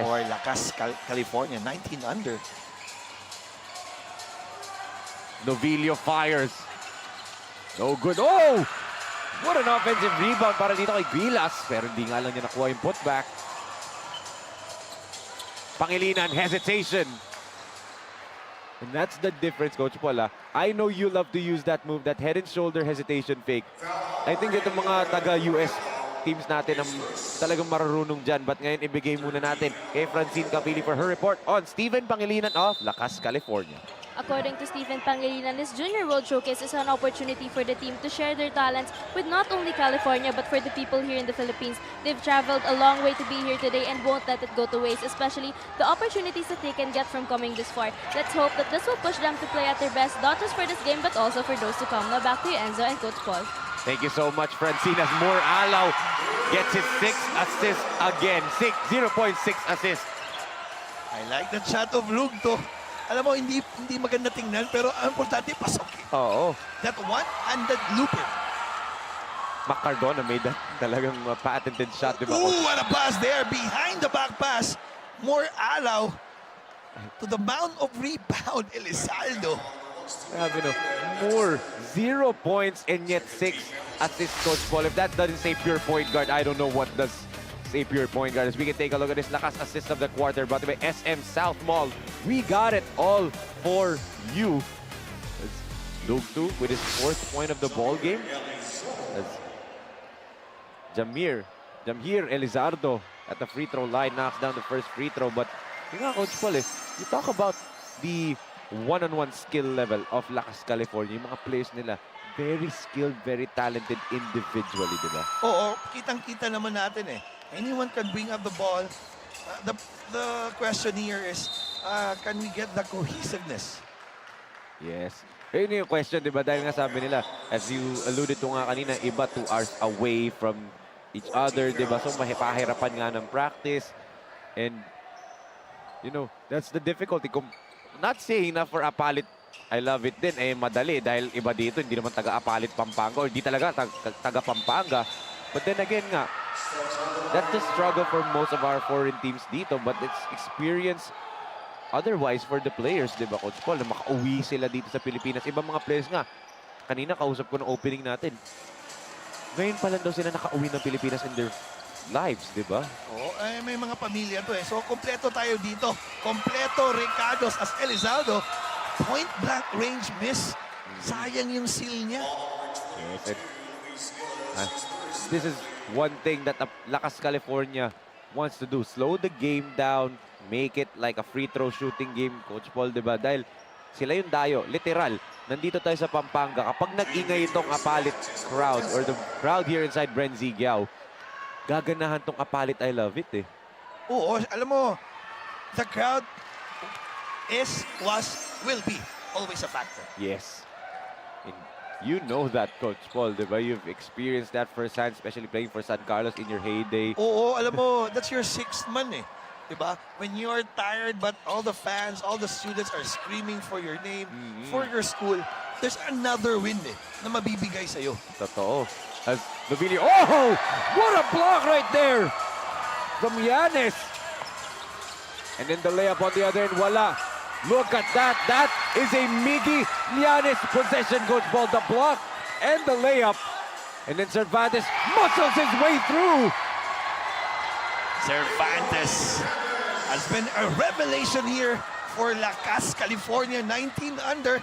for LAKAS, California, 19 under. Novillo fires. No good. Oh! What an offensive rebound para dito kay Gilas. Pero hindi nga lang niya nakuha yung putback. Pangilinan, hesitation. And that's the difference, Coach Paul. I know you love to use that move, that head and shoulder hesitation fake. I think itong mga taga-US teams natin ang talagang marunong dyan. But ngayon, ibigay muna natin kay Francine Capili for her report on Stephen Pangilinan of LAKAS, California. According to Stephen Pangilinan, this Junior World Showcase is an opportunity for the team to share their talents with not only California but for the people here in the Philippines. They've traveled a long way to be here today and won't let it go to waste, especially the opportunities that they can get from coming this far. Let's hope that this will push them to play at their best, not just for this game but also for those to come. Now back to you, Enzo and Coach Paul. Thank you so much, Francine. As Moore Alaw gets his 6th assist again. 0.6 assist. I like the shot of Lugto. Alam mo, hindi maganda tingnan, pero ang importante, pasok. Oo. That one-handed looper. Macardona made that talagang patented shot, di ba? Ooh, what a pass there. Behind the back pass. More Alaw to the mound of rebound, Elizaldo. Sabi no, Moore, 0 points and yet 6 assists, Coach Paul. If that doesn't say pure point guard, I don't know what does say pure point guard. As we can take a look at this LAKAS assist of the quarter brought to by SM South Mall. We got it all for you. Lugto with his 4th point of the ball game. As Jamir Elizardo at the free throw line knocks down the first free throw. But you know, Coach Paul, you talk about the one-on-one skill level of LAKAS California. Yung mga players nila, very skilled, very talented individually, di ba? Oo, kitang-kita naman natin eh. Anyone can bring up the ball. The question here is, can we get the cohesiveness? Yes. Yun yung question, di ba? Dahil nga sabi nila, as you alluded to nga kanina, iba 2 hours away from each other, di ba? So, pahirapan nga ng practice. And, you know, that's the difficulty. Not saying na for APALIT, I love it din, eh madali. Dahil iba dito, hindi naman taga-APALIT Pampanga or di talaga taga-Pampanga. But then again nga, that's the struggle for most of our foreign teams dito. But it's experience otherwise for the players, di ba, Coach Paul, na makauwi sila dito sa Pilipinas. Ibang mga players nga, kanina kausap ko ng opening natin. Ngayon pa lang daw sila nakauwi ng Pilipinas in their lives, di ba? Oo, may mga pamilya to eh. So, kompleto tayo dito. Kompleto, Ricardos as Elizaldo. Point blank range miss. Sayang yung seal niya. Yes, and, this is one thing that Lakas California wants to do. Slow the game down, make it like a free throw shooting game, Coach Paul, di ba? Dahil sila yung dayo, literal. Nandito tayo sa Pampanga. Kapag nag-ingay itong APALIT crowd or the crowd here inside BREN GUIAO, gaganahan tong APALIT I Love It eh. Oo, alam mo, the crowd will be always a factor. Yes. And you know that, Coach Paul, di ba? You've experienced that firsthand, especially playing for San Carlos in your heyday. Oo, alam mo, that's your 6th month eh. Diba? When you are tired but all the fans, all the students are screaming for your name, for your school, there's another win eh, na mabibigay sa'yo. Totoo. As the video, oh! What a block right there from Giannis. And then the layup on the other end, wala. Look at that. That is a Miggy Giannis possession, Coach Paul. The block and the layup. And then Cervantes muscles his way through. Cervantes has been a revelation here for LAKAS California, 19 under.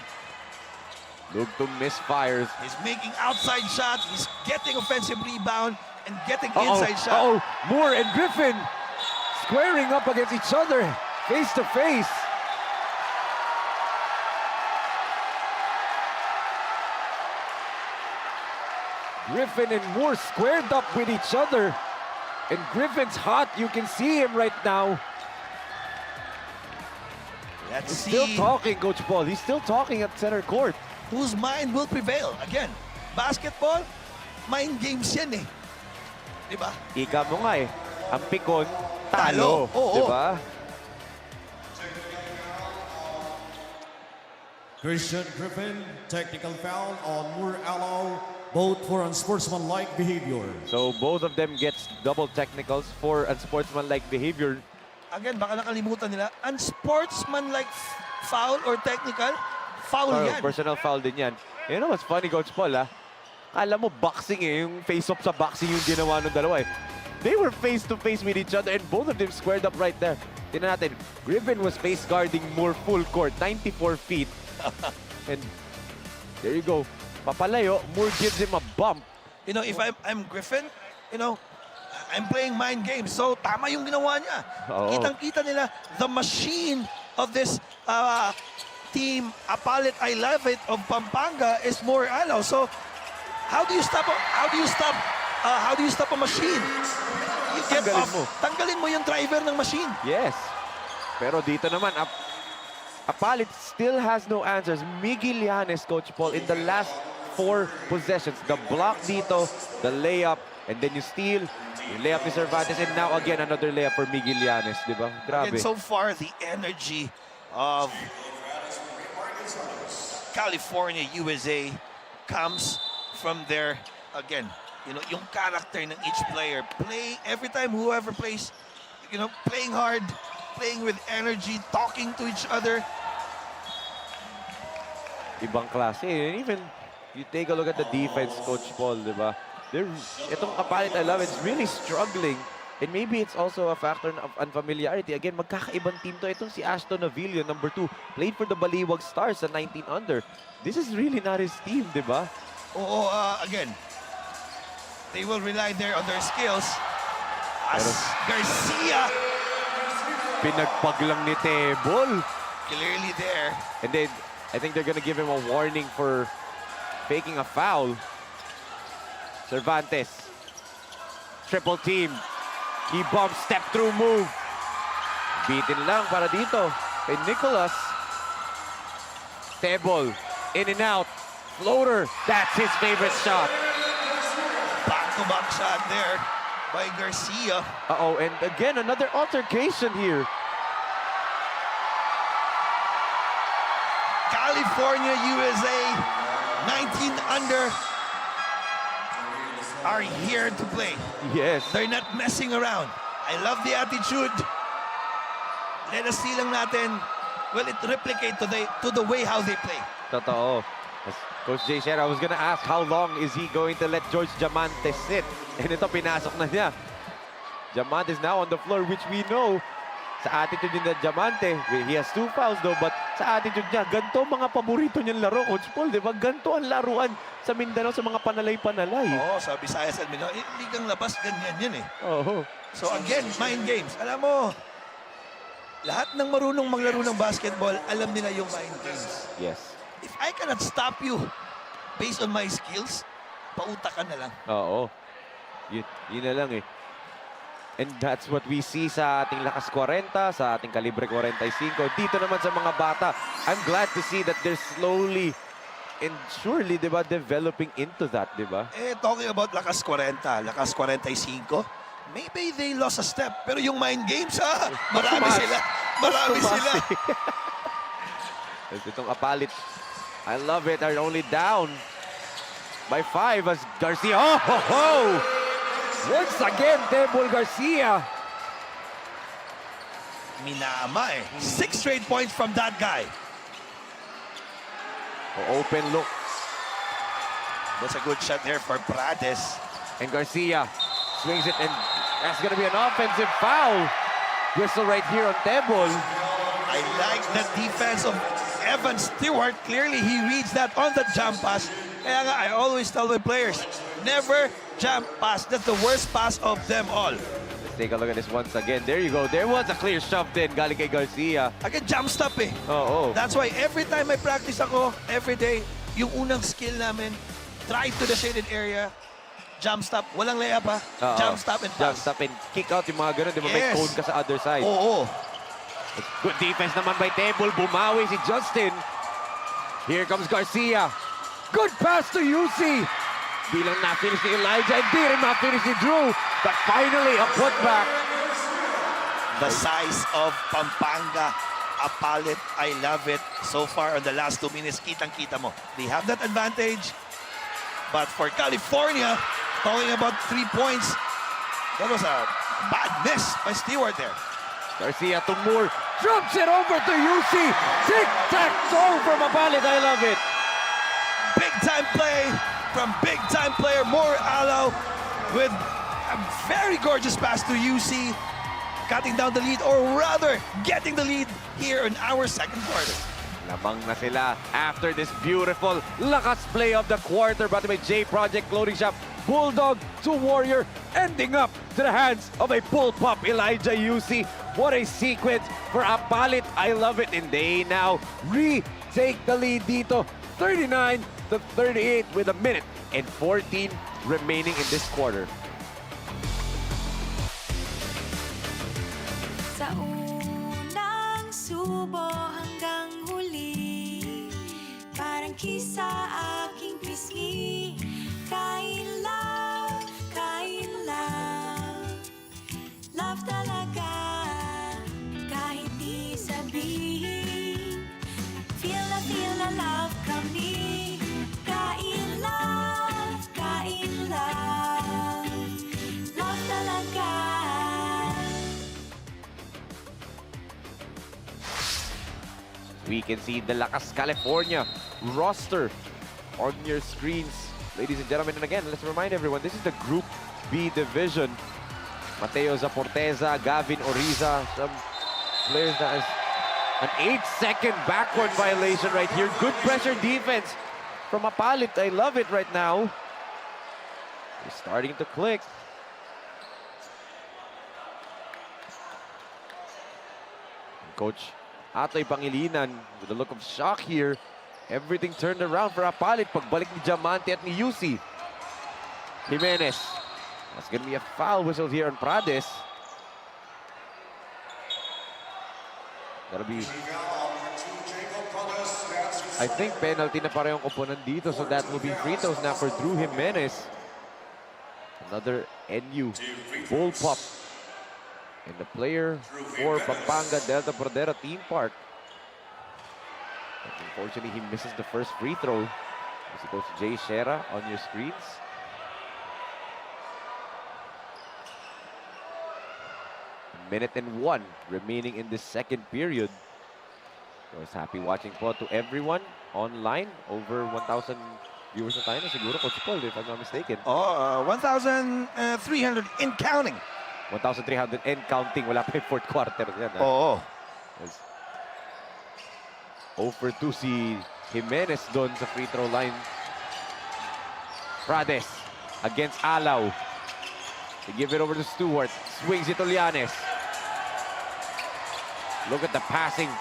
Look to misfires. He's making outside shot, he's getting offensive rebound, and getting inside shot. Moore and Griffin squaring up against each other, face to face. Griffin and Moore squared up with each other. And Griffin's hot. You can see him right now. Let's He's see still talking, Coach Paul. He's still talking at center court. whose mind will prevail. Again, basketball, mind games yan eh. Diba? Ika mo nga eh. Ang pikon, talo. Oo. Diba? Christian Griffin, technical foul on Moore Aloe, both for unsportsmanlike behavior. So both of them gets double technicals for unsportsmanlike behavior. Again, baka nakalimutan nila, unsportsmanlike foul or technical, foul yan. Personal foul din yan. You know what's funny, Coach Paul, ha? Kala mo boxing eh, yung face-off sa boxing yung ginawa ng dalawa eh. They were face-to-face with each other and both of them squared up right there. Tingnan natin, Griffin was face guarding Moore full court, 94 feet. And there you go. Papalayo, Moore gives him a bump. You know, if I'm Griffin, you know, I'm playing mind games. So, tama yung ginawa niya. Oo. Kitang-kita nila, the machine of this team, APALIT ILOVEIT of Pampanga is Moore Aloe. So, how do you stop a machine? You get Tanggalin off. mo. Tanggalin mo yung driver ng machine. Yes. Pero dito naman, APALIT still has no answers. Miggy Llanes, Coach Paul, in the last 4 possessions. The block dito, the layup, and then you steal. You lay up ni Cervantes, and now again, another layup for Miggy Llanes, di ba? Grabe. And so far, the energy of California, USA comes from their, again, you know, yung character ng each player. Every time whoever plays, you know, playing hard, playing with energy, talking to each other. Ibang klase. And even, you take a look at the defense, Coach Paul, di ba? Itong APALIT ILOVEIT is really struggling. And maybe it's also a factor of unfamiliarity. Again, magkakaibang team to. Itong si Ashton Avila, number 2, played for the Baliwag Stars sa 19 under. This is really not his team, di ba? Oo, again, they will rely there on their skills. As Garcia, Pinagpag lang ni Tebol. clearly there. And then, I think they're gonna give him a warning for faking a foul. Cervantes. Triple team. Key bump, step through move. Bitin lang para dito. Kay Nicholas. Tebol, in and out. Floater, that's his favorite shot. Back-to-back shot there by Garcia. Uh-oh, and again, another altercation here. California, USA, 19 under are here to play. Yes. They're not messing around. I love the attitude. Let us see lang natin, will it replicate to the way how they play? Totoo. As Coach Jay said, I was gonna ask how long is he going to let George Diamante sit? And ito, pinasok na niya. Diamante is now on the floor, which we know sa attitude niya na Diamante, he has 2 fouls though, but sa attitude niya, ganito mga paborito niyang laro, Coach Paul, di ba? Ganito ang laruan sa Mindanao sa mga panalay-panalay. Oo, sa Visayas at Mindanao, ligang labas, ganyan yun eh. Oo. So again, mind games. Alam mo, lahat ng marunong maglaro ng basketball, alam nila yung mind games. Yes. If I cannot stop you based on my skills, pauta ka na lang. Oo. Yun na lang eh. And that's what we see sa ating lakas 40, sa ating kalibre 45. Dito naman sa mga bata, I'm glad to see that they're slowly and surely, di ba, developing into that, di ba? Talking about lakas 40, lakas 45, maybe they lost a step. Pero yung mind games, marami sila. Marami sila. Itong APALIT, I love it, are only down by 5 as Garcia. Oh, ho, ho! Once again, Tebol Garcia. Minama eh. 6 straight points from that guy. Open look. That's a good shot there for Prades. And Garcia swings it, and that's going to be an offensive foul. Whistle right here on Tebol. I like the defense of Evan Stewart. Clearly, he reads that on the jump pass. Kaya nga, I always tell my players, never jump pass. That's the worst pass of them all. Let's take a look at this once again. There you go. There was a clear shove din galing kay Garcia. Again, jump stop eh. Oo. That's why every time I practice ako, every day, yung unang skill namin, try to the shaded area, jump stop, walang layup ha. Jump stop and pass. Jump stop and kick out yung mga ganun. Di ba may Yes. cone ka sa other side? Oo. Good defense naman by Tebol. Bumawi si Justin. Here comes Garcia. Good pass to UC. Bilang na-finish ni Elijah. Hindi rin ma-finish ni Drew. But finally, a putback. The size of Pampanga. APALIT, I love it. So far on the last 2 minutes, kitang-kita mo. They have that advantage. But for California, talking about 3 points, that was a bad miss by Stewart there. Garcia to Moore. Drops it over to UC. Tic-tac-toe from APALIT. I love it. Big-time play from big-time player Moore Alo with a very gorgeous pass to UC, cutting down the lead, or rather, getting the lead here in our second quarter. Lamang na sila after this beautiful lakas play of the quarter brought by J Project Clothing Shop. Bulldog to Warrior, ending up to the hands of a bullpup Elijah UC. What a sequence for APALIT. I love it. And they now retake the lead dito. 39-38 with 1 minute and 14 remaining in this quarter. Sa unang subo hanggang huli, parang kisa aking pisngi. Kain love, love talaga, kahit di sabihin. Feel na love kami. Kain love, love talaga. We can see the Lakas California roster on your screens, ladies and gentlemen. And again, let's remind everyone, this is the Group B division. Mateo Zaporteza, Gavin Oriza, some players that has an 8-second backward violation right here. Good pressure defense from APALIT. I love it right now. It's starting to click. Coach Atoy Pangilinan with a look of shock here. Everything turned around for APALIT. Pagbalik ni Diamante at ni UC. Jimenez. That's gonna be a foul whistle here on Prades. That'll be... I think penalty na parehong koponan dito, so that will be free throws now for Drew Jimenez. Another NU bull pop. And the player for Pampanga Delta Prodera Team Park. And unfortunately, he misses the first free throw. As it goes to Jay Shera on your screens. A minute and 1 remaining in the second period. I was happy watching po to everyone online. Over 1,000 viewers na tayo na siguro, Coach Paul, if I'm not mistaken. 1,300 in counting. 1,300 and counting. Wala pa yung fourth quarter yan. Oo. 0 for 2 si Jimenez doon sa free throw line. Prades against Alaw. They give it over to Stewart. Swings it to Llanes. Look at the passing.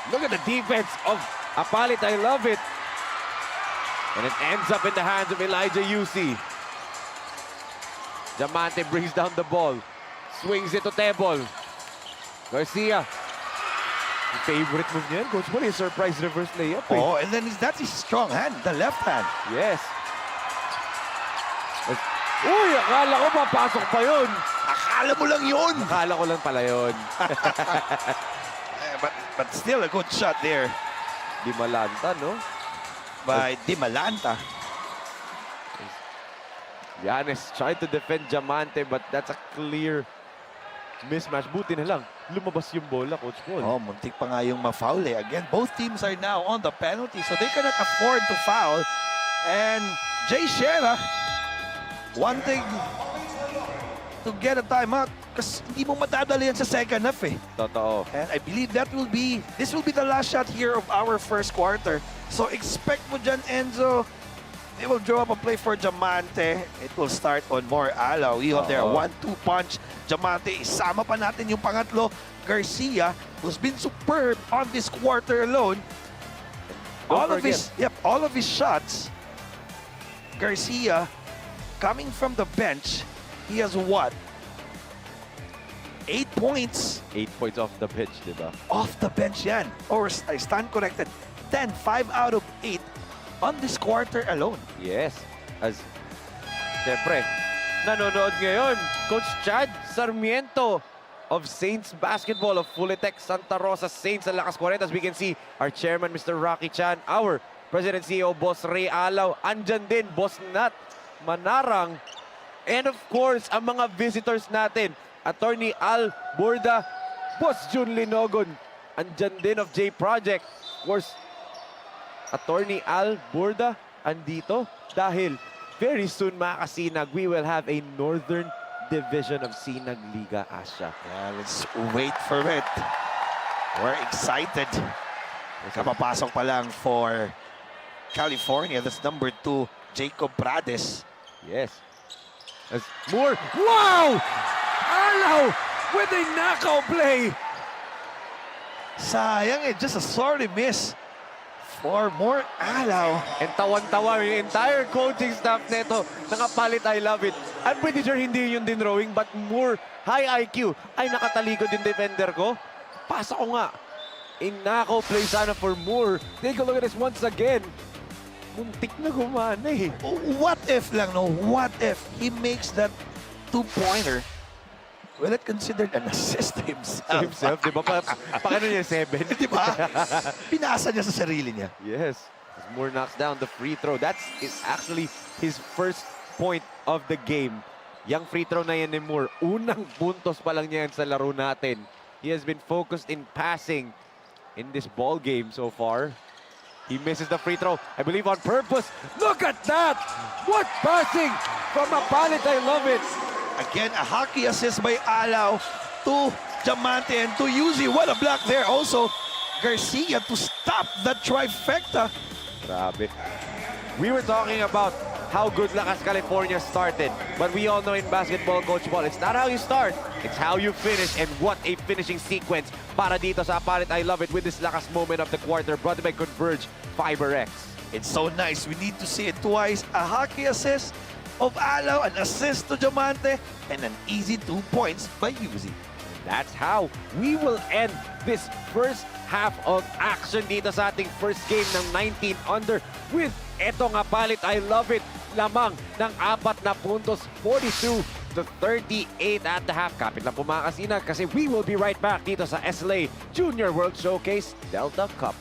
Look at the defense of Apalit. I love it. And it ends up in the hands of Elijah UC. Diamante brings down the ball. Swings it to Tebol. Garcia. Yung favorite move niya, Coach Paul, yung surprise reverse layup. Oh, and then that's his strong hand, the left hand. Yes. Uy, akala ko papasok pa yun. Akala mo lang yun. Akala ko lang pala yun. But still a good shot there Di malanta, no? by Di Malanta. Llanes tried to defend Diamante, but that's a clear mismatch. Buti na lang, lumabas yung bola, Coach Paul. Oh, muntik pa nga yung ma-foul eh. Again, both teams are now on the penalty, so they cannot afford to foul. And Jay Shera wanting to get a timeout kasi hindi mo madadali yan sa second half eh. Totoo. And I believe this will be the last shot here of our first quarter. So expect mo dyan, Enzo. They will draw up a play for Diamante. It will start on more Alaw. You have there 1-2 punch. Diamante, isama pa natin yung pangatlo. Garcia, who's been superb on this quarter alone. All of his shots, Garcia, coming from the bench, he has what? 8 points 8 points off the pitch, di ba? off the bench yan. Or I stand corrected. 5 out of 8 on this quarter alone. Yes. As, siyempre, nanonood ngayon, Coach Chad Sarmiento of Saints Basketball of Fulitec Santa Rosa Saints sa Lakas 40. As we can see, our chairman, Mr. Rocky Chan, our President CEO, Boss Ray Alaw, andyan din, Boss Nat Manarang, and of course, ang mga visitors natin, Attorney Al Burda, Boss Jun Linogon, andyan din of J Project. Of course, Attorney Al Burda andito dahil very soon mga kasinag, we will have a Northern Division of Sinag Liga Asya. Yeah, let's wait for it. We're excited. Kapapasok pa lang for California. That's number 2, Jacob Prades. Yes. As Moore, wow! Alaw with a knockout play. Sayang eh, just a sorry miss for more Alaw. And tawan-tawa yung entire coaching staff neto ng Apalit I Love It. I'm pretty sure hindi yun din drawing, but Moore, high IQ, ay nakatalikod yung defender ko. Pasa ko nga. A knockout play sana for Moore. Take a look at this once again. Muntik na gumana eh. What if lang, no? What if he makes that 2-pointer? Well, it considered an assist to himself. Di ba? Paano niya 7? Di ba? Pinasa niya sa sarili niya. Yes. As Moore knocks down the free throw. That's actually his first point of the game. Yang free throw na yan ni Moore, unang puntos pa lang niya yan sa laro natin. He has been focused in passing in this ball game so far. He misses the free throw, I believe on purpose. Look at that! What passing from Apalit, I love it. Again, a hockey assist by Alaw to Diamante and to Yuzi. What a block there. Also, Garcia to stop the trifecta. Grabe. We were talking about how good Lakas California started. But we all know in basketball, Coach Paul, it's not how you start, it's how you finish. And what a finishing sequence para dito sa Apalit. I love it with this Lakas moment of the quarter brought to by Converge FiberX. It's so nice. We need to see it twice. A hockey assist of Alaw, an assist to Diamante, and an easy 2 points by Yuzi. That's how we will end this first half of action dito sa ating first game ng 19 under with eto nga palit, I love it, lamang ng 4 na puntos, 42-38 at the half. Kapit lang po mga kasinag kasi we will be right back dito sa SLA Junior World Showcase Delta Cup.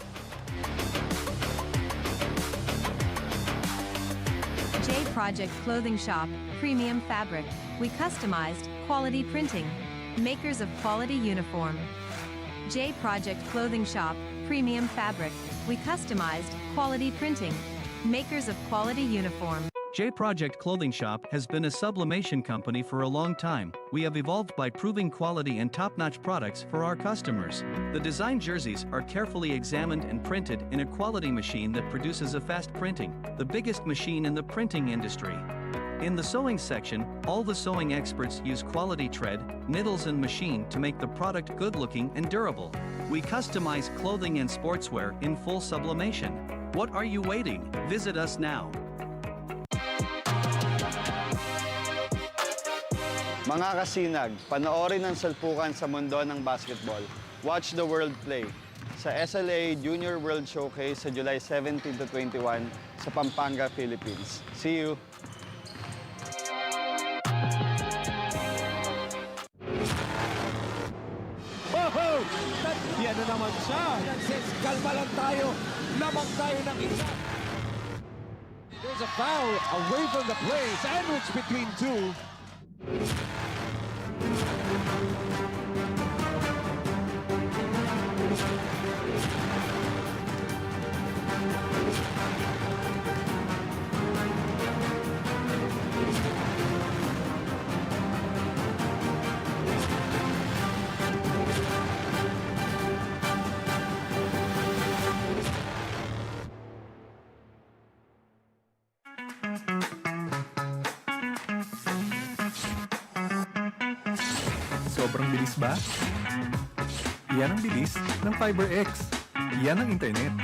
J Project Clothing Shop, Premium Fabric. We customized, quality printing. Makers of quality uniform. J Project Clothing Shop, Premium Fabric. We customized, quality printing. Makers of quality uniform. J Project Clothing Shop has been a sublimation company for a long time. We have evolved by proving quality and top-notch products for our customers. The design jerseys are carefully examined and printed in a quality machine that produces a fast printing, the biggest machine in the printing industry. In the sewing section, all the sewing experts use quality thread, needles and machine to make the product good-looking and durable. We customize clothing and sportswear in full sublimation. What are you waiting? Visit us now. Mga kasinag, panoorin ang salpukan sa mundo ng basketball. Watch the world play sa SLA Junior World Showcase sa July 17 to 21 sa Pampanga, Philippines. See you! Oh, yan na naman siya. Nagsays, kalma lang tayo. Lamang tayo ng isa. There's a foul away from the play. Sandwich between two. Sobrang bilis ba? Yan ang bilis ng FiberX. Yan ang internet.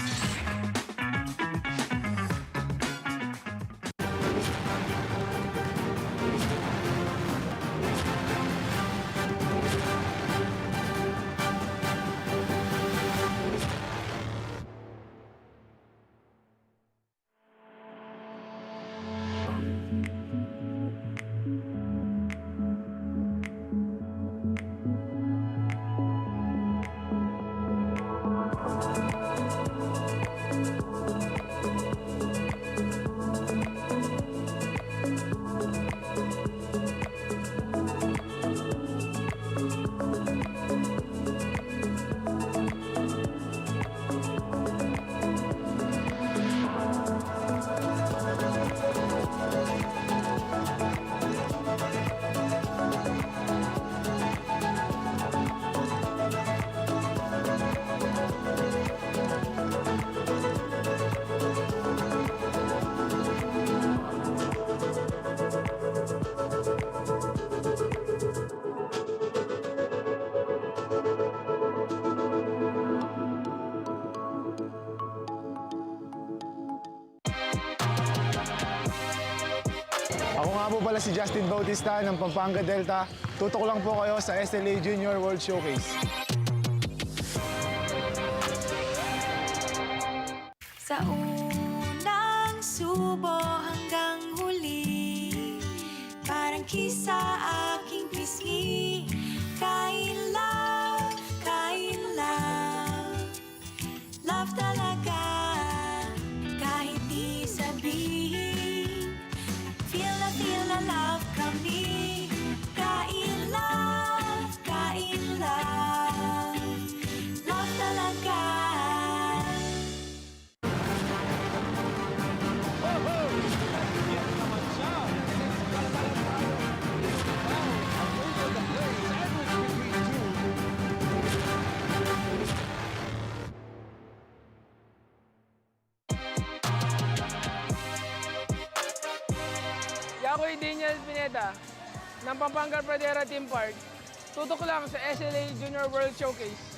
Ako nga po pala si Justin Bautista ng Pampanga Delta. Tutok lang po kayo sa SLA Junior World Showcase. Sa unang subo hanggang huli, parang kisa aking pisngi. Kain love, love talaga. Kahit di sabihin, feel na love kami. Kain love, love talaga. Ako'y Daniel Pineda ng Pampanga Pradera Team Park. Tutok lang sa SLA Junior World Showcase.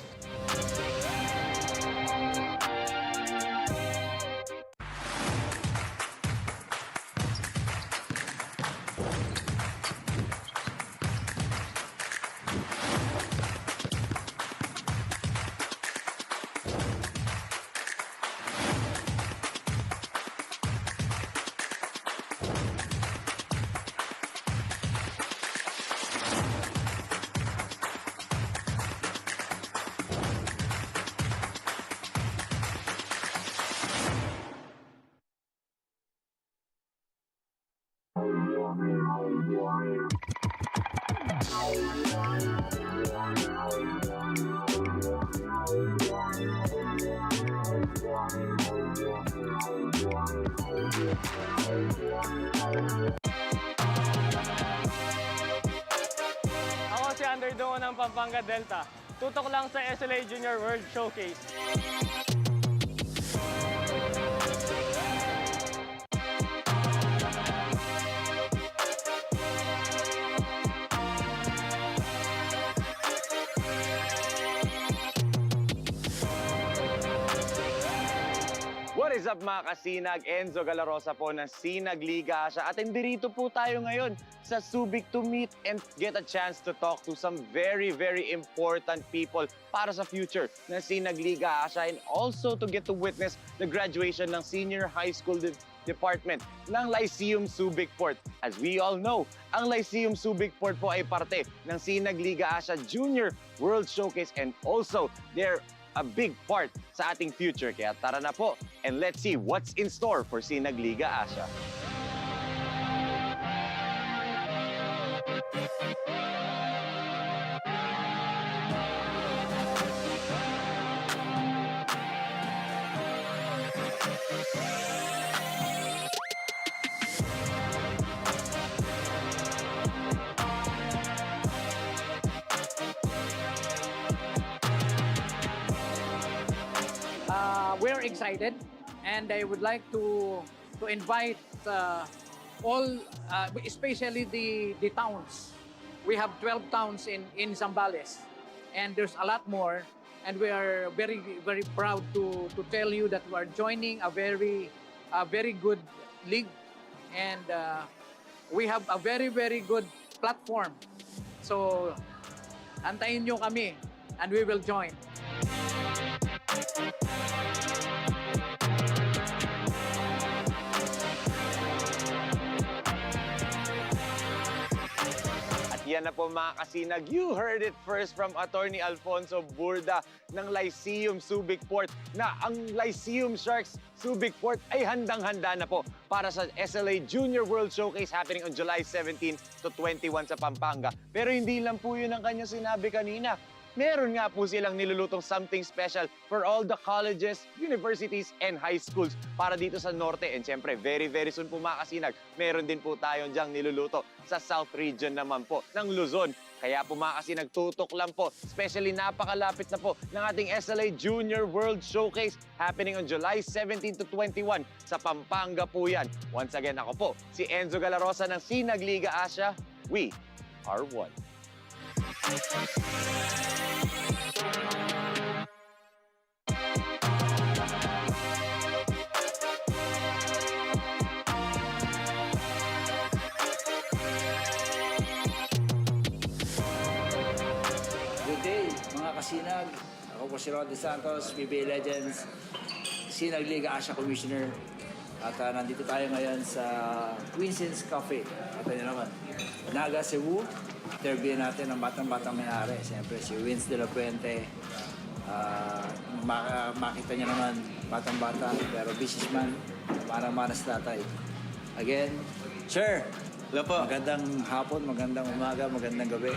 Dungo ng Pampanga Delta. Tutok lang sa SLA Junior World Showcase. What is up mga kasinag? Enzo Galarosa po ng Sinag Liga Asya at indirito po tayo ngayon sa Subic to meet and get a chance to talk to some very important people para sa future ng Sinag Liga Asya and also to get to witness the graduation ng senior high school department ng Lyceum Subic Port. As we all know, ang Lyceum Subic Port po ay parte ng Sinag Liga Asya Junior World Showcase and also they're a big part sa ating future. Kaya tara na po and let's see what's in store for Sinag Liga Asya. We're excited, and I would like to invite all, especially the towns. We have 12 towns in Zambales, and there's a lot more. And we are very proud to tell you that we are joining a very good league, and we have a very good platform. So, antayin nyo kami, and we will join. Yan na po mga kasinag. You heard it first from Attorney Alfonso Burda ng Lyceum Subic Port na ang Lyceum Sharks Subic Port ay handang-handa na po para sa SLA Junior World Showcase happening on July 17 to 21 sa Pampanga. Pero hindi lang po yun ang kanya sinabi kanina. Meron nga po silang nilulutong something special for all the colleges, universities, and high schools para dito sa Norte. And syempre, very soon po mga kasinag, meron din po tayong dyang niluluto sa South Region naman po ng Luzon. Kaya po mga kasinag, tutok lang po. Especially napakalapit na po ng ating SLA Junior World Showcase happening on July 17 to 21 sa Pampanga po yan. Once again, ako po, si Enzo Galarosa ng Sinag Liga Asya. We are one. Good day, mga kasinag. Ako po si Ron De Santos, PBA Legends, Sinag Liga Asya Commissioner. At nandito tayo ngayon sa Queens's Cafe. At nyo naman, Naga, Cebu. Interview natin ang batang-batang may-ari. Siyempre, si Vince de la Puente. Makita niyo naman, batang-bata, pero businessman, marang-maras tatay. Again, sir, hello po. Magandang hapon, magandang umaga, magandang gabi.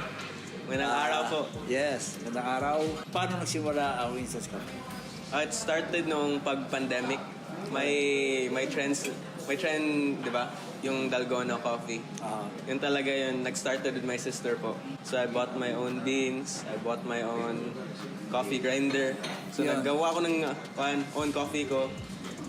Magandang araw po. Yes, magandang araw. Paano nagsimula ang Winston's Cafe? It started nung pag-pandemic. May trend, di ba? Yung Dalgona coffee. Yun talaga yun. Nag-started with my sister po. So I bought my own beans. I bought my own coffee grinder. So naggawa ko ng own coffee ko.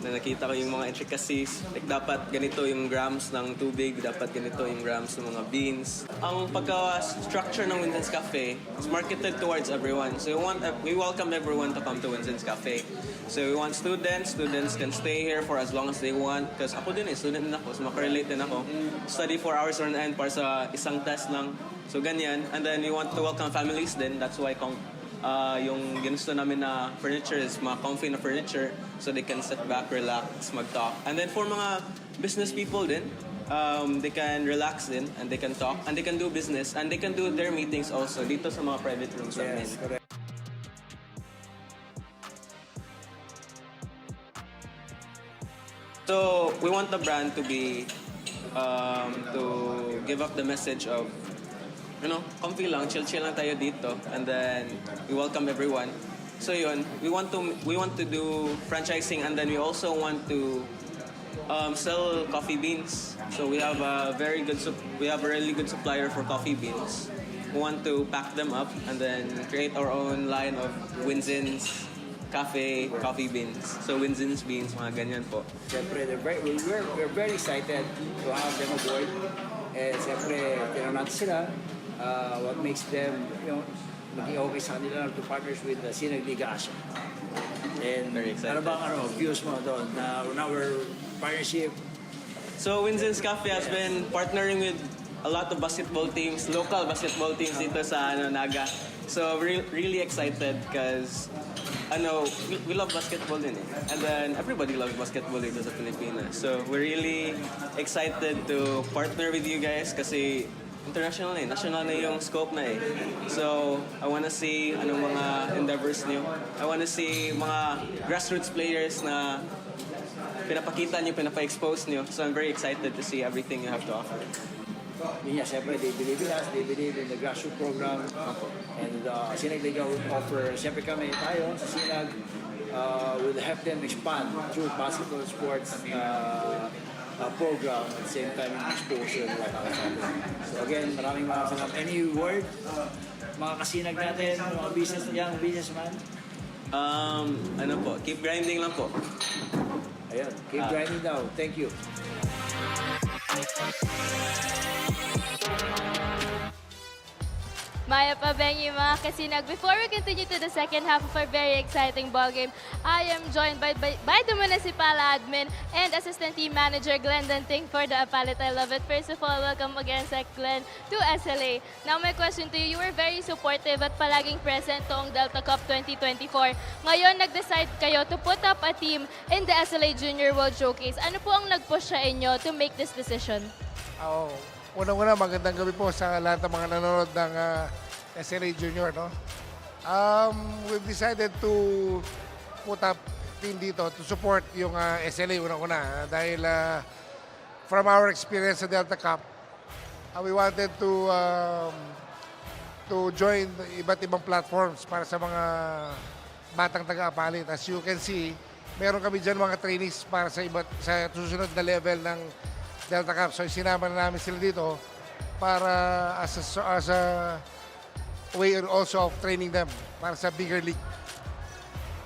Na nakita ko yung mga intricacies. Like dapat ganito yung grams ng tubig. Dapat ganito yung grams ng mga beans. Ang pagka-structure ng Winston's Cafe is marketed towards everyone. So we welcome everyone to come to Winston's Cafe. So we want students. Students can stay here for as long as they want. Because ako din student din ako. So makarelate din ako. Study 4 hours on end para sa isang test lang. So ganyan. And then we want to welcome families din. That's why yung ginusto namin na furniture is mga comfy na furniture so they can sit back, relax, mag-talk. And then for mga business people din, they can relax din and they can talk and they can do business and they can do their meetings also dito sa mga private rooms namin. Yes, correct. So we want the brand to be to give up the message of comfy lang, chill lang tayo dito, and then we welcome everyone. So yun, we want to do franchising, and then we also want to sell coffee beans. So we have a really good supplier for coffee beans. want to pack them up and then create our own line of Winzins coffee beans. So Winzins beans, mga ganyan po. Siyempre, we're very excited to have them aboard. And siyempre, tinanong natin sila what makes them, maging okay sa kanila to partners with the Sinag Liga Asya. And very excited. Ano bang views mo doon on our partnership? So Winzins Cafe has been partnering with a lot of basketball teams, local basketball teams dito sa Naga. So we're really excited because we love basketball din eh. And then everybody loves basketball dito sa Pilipinas. So we're really excited to partner with you guys kasi international na eh. National na yung scope na eh. So I wanna see anong mga endeavors niyo. I wanna see mga grassroots players na pinapakita niyo, pinapa-expose niyo. So I'm very excited to see everything you have to offer. Yun nga, siyempre, they believe in us, they believe in the grassroots program. And Sinag Liga will offer, siyempre kami tayo sa Sinag, will help them expand through basketball sports program at the same time exposure like our family. So again, maraming salamat. Any word, mga kasinag natin, mga young businessman? Ano po, keep grinding lang po. Ayun, keep grinding daw. Thank you. Maya Pabengi, mga kasinag. Before we continue to the second half of our very exciting ball game, I am joined by the municipal admin and assistant team manager Glenn Danting for the APALIT I Love It. First of all, welcome again, Sec Glenn, to SLA. Now, my question to you, you were very supportive at palaging present toong Delta Cup 2024. Ngayon, nag-decide kayo to put up a team in the SLA Junior World Showcase. Ano po ang nag-push sa inyo to make this decision? Unang-una, magandang gabi po sa lahat ng mga nanonood ng SLA Junior. No? We've decided to put up team dito to support yung SLA unang-una. Dahil from our experience sa Delta Cup, we wanted to join iba't ibang platforms para sa mga batang taga-APALIT. As you can see, meron kami dyan mga trainees para sa susunod na level ng Delta Cup. So sinama na namin sila dito para as a way also of training them para sa bigger league.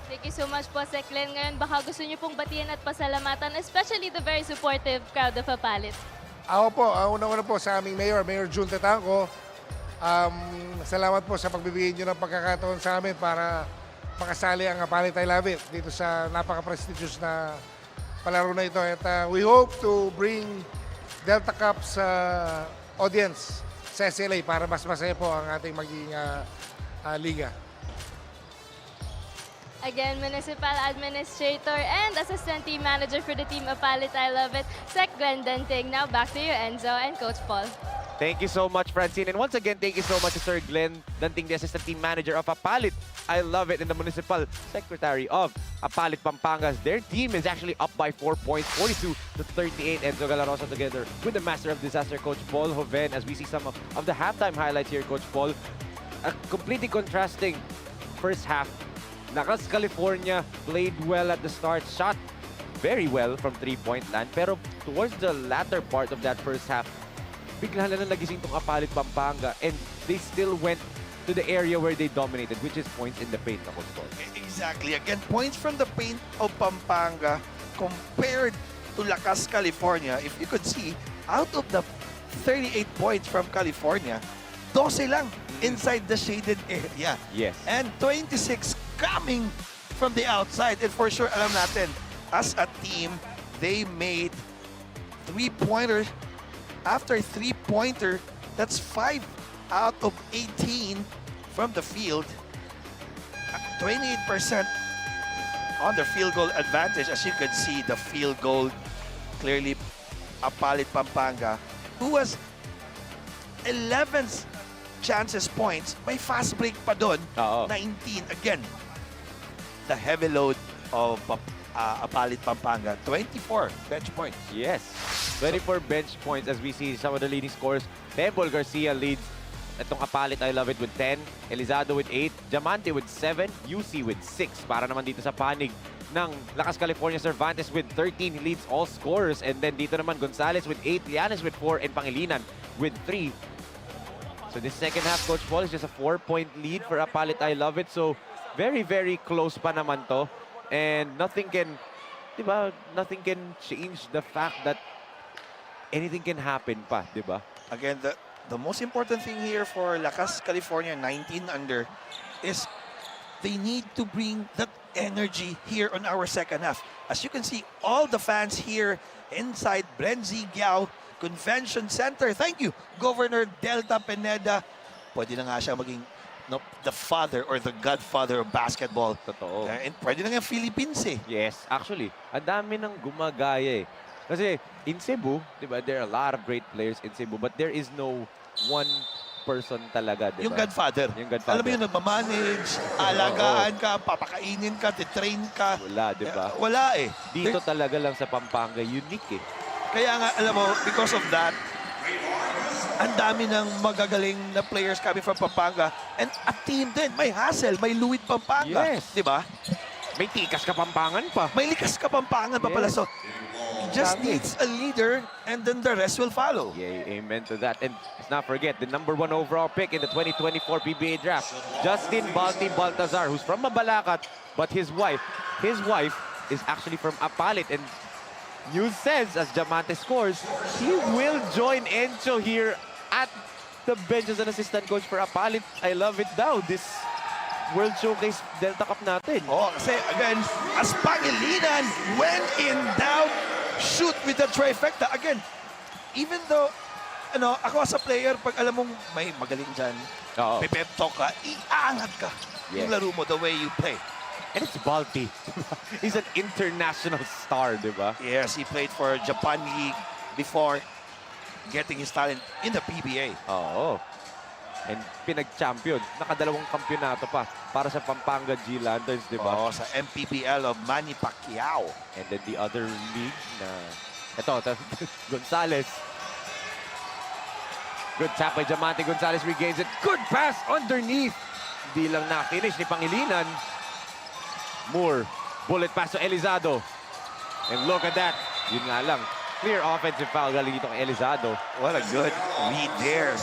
Thank you so much po, Sec Glenn. Ngayon, baka gusto niyo pong batiyan at pasalamatan, especially the very supportive crowd of APALIT. Ako po, una-una po sa aming Mayor Jun Tetangco. Salamat po sa pagbibigay niyo ng pagkakataon sa amin para makasali ang APALIT I Love It dito sa napaka-prestigious na palaro na ito. At we hope to bring Delta Cup sa audience sa SLA para mas masaya po ang ating maging liga. Again, Municipal Administrator and Assistant Team Manager for the team APALIT I Love It, Sec Glenn Danting. Now back to you, Enzo and Coach Paul. Thank you so much, Francine. And once again, thank you so much to Sir Glenn Danting, the Assistant Team Manager of APALIT I Love It, and the Municipal Secretary of APALIT Pampanga. Their team is actually up by 4 points, 42-38. Enzo Galarosa together with the Master of Disaster, Coach Paul Joven, as we see some of the halftime highlights here, Coach Paul. A completely contrasting first half. LAKAS California played well at the start, shot very well from three-point land, pero towards the latter part of that first half, bigla na nagising tong APALIT Pampanga, and they still went to the area where they dominated, which is points in the paint. Exactly. Again, points from the paint of Pampanga compared to LAKAS California. If you could see, out of the 38 points from California, 12 lang inside the shaded area. Yes. And 26 coming from the outside. And for sure, alam natin, as a team, they made three-pointers. After three-pointer, that's 5 out of 18 from the field. 28% on the field goal advantage. As you can see, the field goal clearly APALIT Pampanga, who was 11 chances points. May fast break pa doon. 19 again. The heavy load of APALIT Pampanga. 24 bench points. Yes, 24 bench points as we see some of the leading scorers. Pebble Garcia leads itong APALIT I Love It with 10, Elizado with 8, Diamante with 7, UC with 6. Para naman dito sa panig ng LAKAS California, Cervantes with 13, he leads all scorers. And then dito naman Gonzales with 8, Llanes with 4, and Pangilinan with 3. So this second half, Coach Paul, is just a 4-point lead for APALIT ILOVEIT. So very, very close pa naman to. And nothing can, di ba, nothing can change the fact that anything can happen pa, di ba? Again, the most important thing here for Lakas California 19 under is they need to bring that energy here on our second half. As you can see, all the fans here inside BREN GUIAO Convention Center. Thank you, Governor Delta Pineda. Pwede na nga siya maging the father or the godfather of basketball. Totoo. And pwede na nga Philippines eh. Yes, actually, ang dami ng gumagaya eh. Kasi in Cebu, di ba, there are a lot of great players in Cebu, but there is no one person talaga, di ba? Yung godfather. Yung godfather. Alam mo yun, nagmamanage, alagaan ka, papakainin ka, titrain ka. Wala, di ba? Wala eh. Dito talaga lang sa Pampanga, unique eh. Kaya nga, alam mo, because of that, ang dami ng magagaling na players coming from Pampanga. And a team din, may Hassel, may Louis Pampanga. Yes. Di ba? May tikas Kapampangan pa. May likas Kapampangan pa pala. Yes. So, it just needs a leader and then the rest will follow. Yeah, amen to that. And let's not forget, the #1 overall pick in the 2024 PBA draft, Justin Balti Baltazar, who's from Mabalacat, but his wife is actually from APALIT. And news says, as Diamante scores, he will join Encho here at the bench as an assistant coach for APALIT. I love it daw, this World Showcase Delta Cup natin. Oh, kasi again, as Pangilinan, when in doubt, shoot with the trifecta. Again, even though, ano, ako as a player, pag alam mong may magaling dyan, may pep talk ka, iangat ka yung laro mo, the way you play. And it's Balti. He's an international star, di ba? Yes, he played for Japan League before getting his talent in the PBA. Oo. And pinag-champion. Nakadalawang kampyonato pa para sa Pampanga G Lanterns, di ba? Oo, sa MPBL of Manny Pacquiao. And then the other league na... Ito, Gonzalez. Good tap by Diamante. Gonzalez regains it. Good pass underneath. Hindi lang na-finish ni Pangilinan. Moore. Bullet pass to Elizado. And look at that. Yun nga lang. Clear offensive foul galing dito kay Elizado. What a good lead there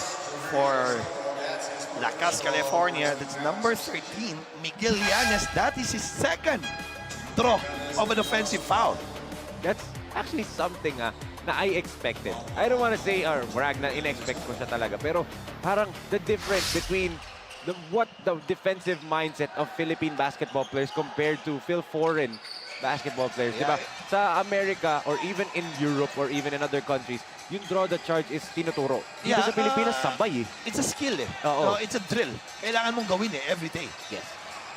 for Lakas California. That's number 13, Miguel Llanes. That is his second draw of an offensive foul. That's actually something na I expected. I don't want to say or brag na in-expect ko siya talaga. Pero parang the difference between what the defensive mindset of Philippine basketball players compared to foreign basketball players. Diba? Sa America or even in Europe or even in other countries, yung draw the charge is tinuturo. Dito sa Pilipinas, sabay eh. It's a skill eh. Oo. No, it's a drill. Kailangan mong gawin eh, every day. Yes.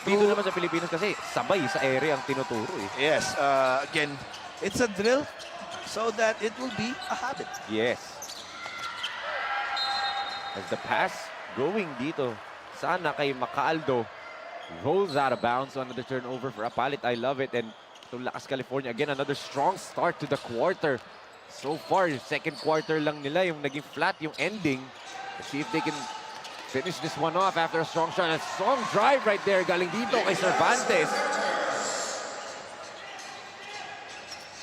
Dito naman sa Pilipinas kasi, sabay sa area ang tinuturo eh. Yes. Again, it's a drill so that it will be a habit. Yes. As the pass going dito, sana kay Macaldo, rolls out of bounds. So another turnover for APALIT. I love it. And to Lakas California, again, another strong start to the quarter. So far, second quarter lang nila yung naging flat, yung ending. Let's see if they can finish this one off after a strong shot. A strong drive right there galing dito kay Cervantes.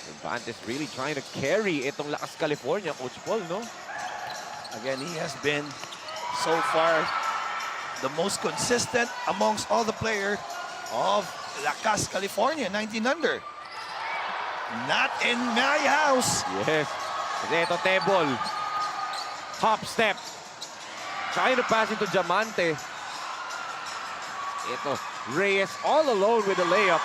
Cervantes really trying to carry itong Lakas California, Coach Paul, no? Again, he has been so far the most consistent amongst all the players of Lakas California, 19 under. Not in my house. Yes. Kasi ito, Tebol. Hop step. Trying to pass it to Diamante. Ito, Reyes all alone with the layup.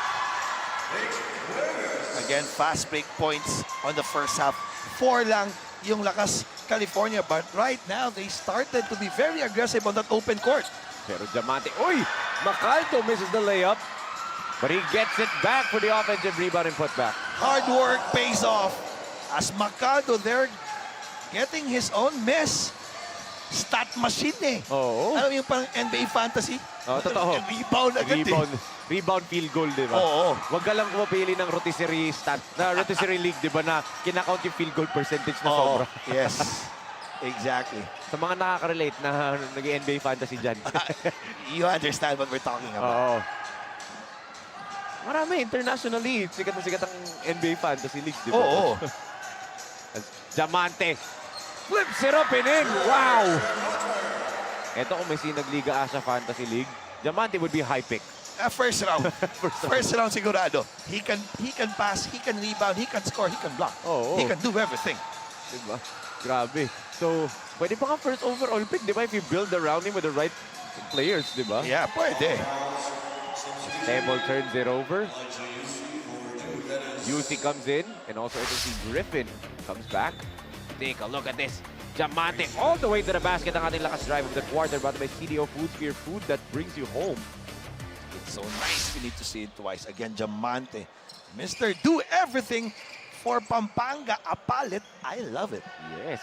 Again, fast break points on the first half. 4 lang yung Lakas California. But right now, they started to be very aggressive on that open court. Pero Diamante, uy! Macaldo misses the layup. But he gets it back for the offensive rebound and putback. Hard work pays off. As Macaldo there getting his own miss. Stat machine eh. Oo. Alam mo yung pang NBA fantasy? Oo, totoo. Rebound agad Rebound. Rebound field goal, di ba? Oo. Huwag ka lang pumapili ng rotisserie league, di ba, na kinakount yung field goal percentage na sobra. Yes. Exactly. Sa mga nakaka-relate na nag-NBA fantasy dyan. You understand what we're talking about. Oo. Marami, internationally. Sikat na sikat ang NBA fantasy league, di ba? Oo. Diamante. Flips it up and in. Wow! Ito kung may Sinag Liga Asya Fantasy League, Diamante would be high pick. First round. First round sigurado. He can pass, he can rebound, he can score, he can block. He can do everything. Diba? Grabe. So, pwede pa nga first overall pick, di ba? If you build around him with the right players, di ba? Yeah, pwede. Table turns it over. UC comes in, and also ito si Griffin comes back. Take a look at this. Diamante all the way to the basket ang ating lakas drive of the quarter. But by CDO Food, Fear Food that brings you home. It's so nice. We need to see it twice. Again, Diamante. Mr. Do everything for Pampanga. APALIT. I love it. Yes.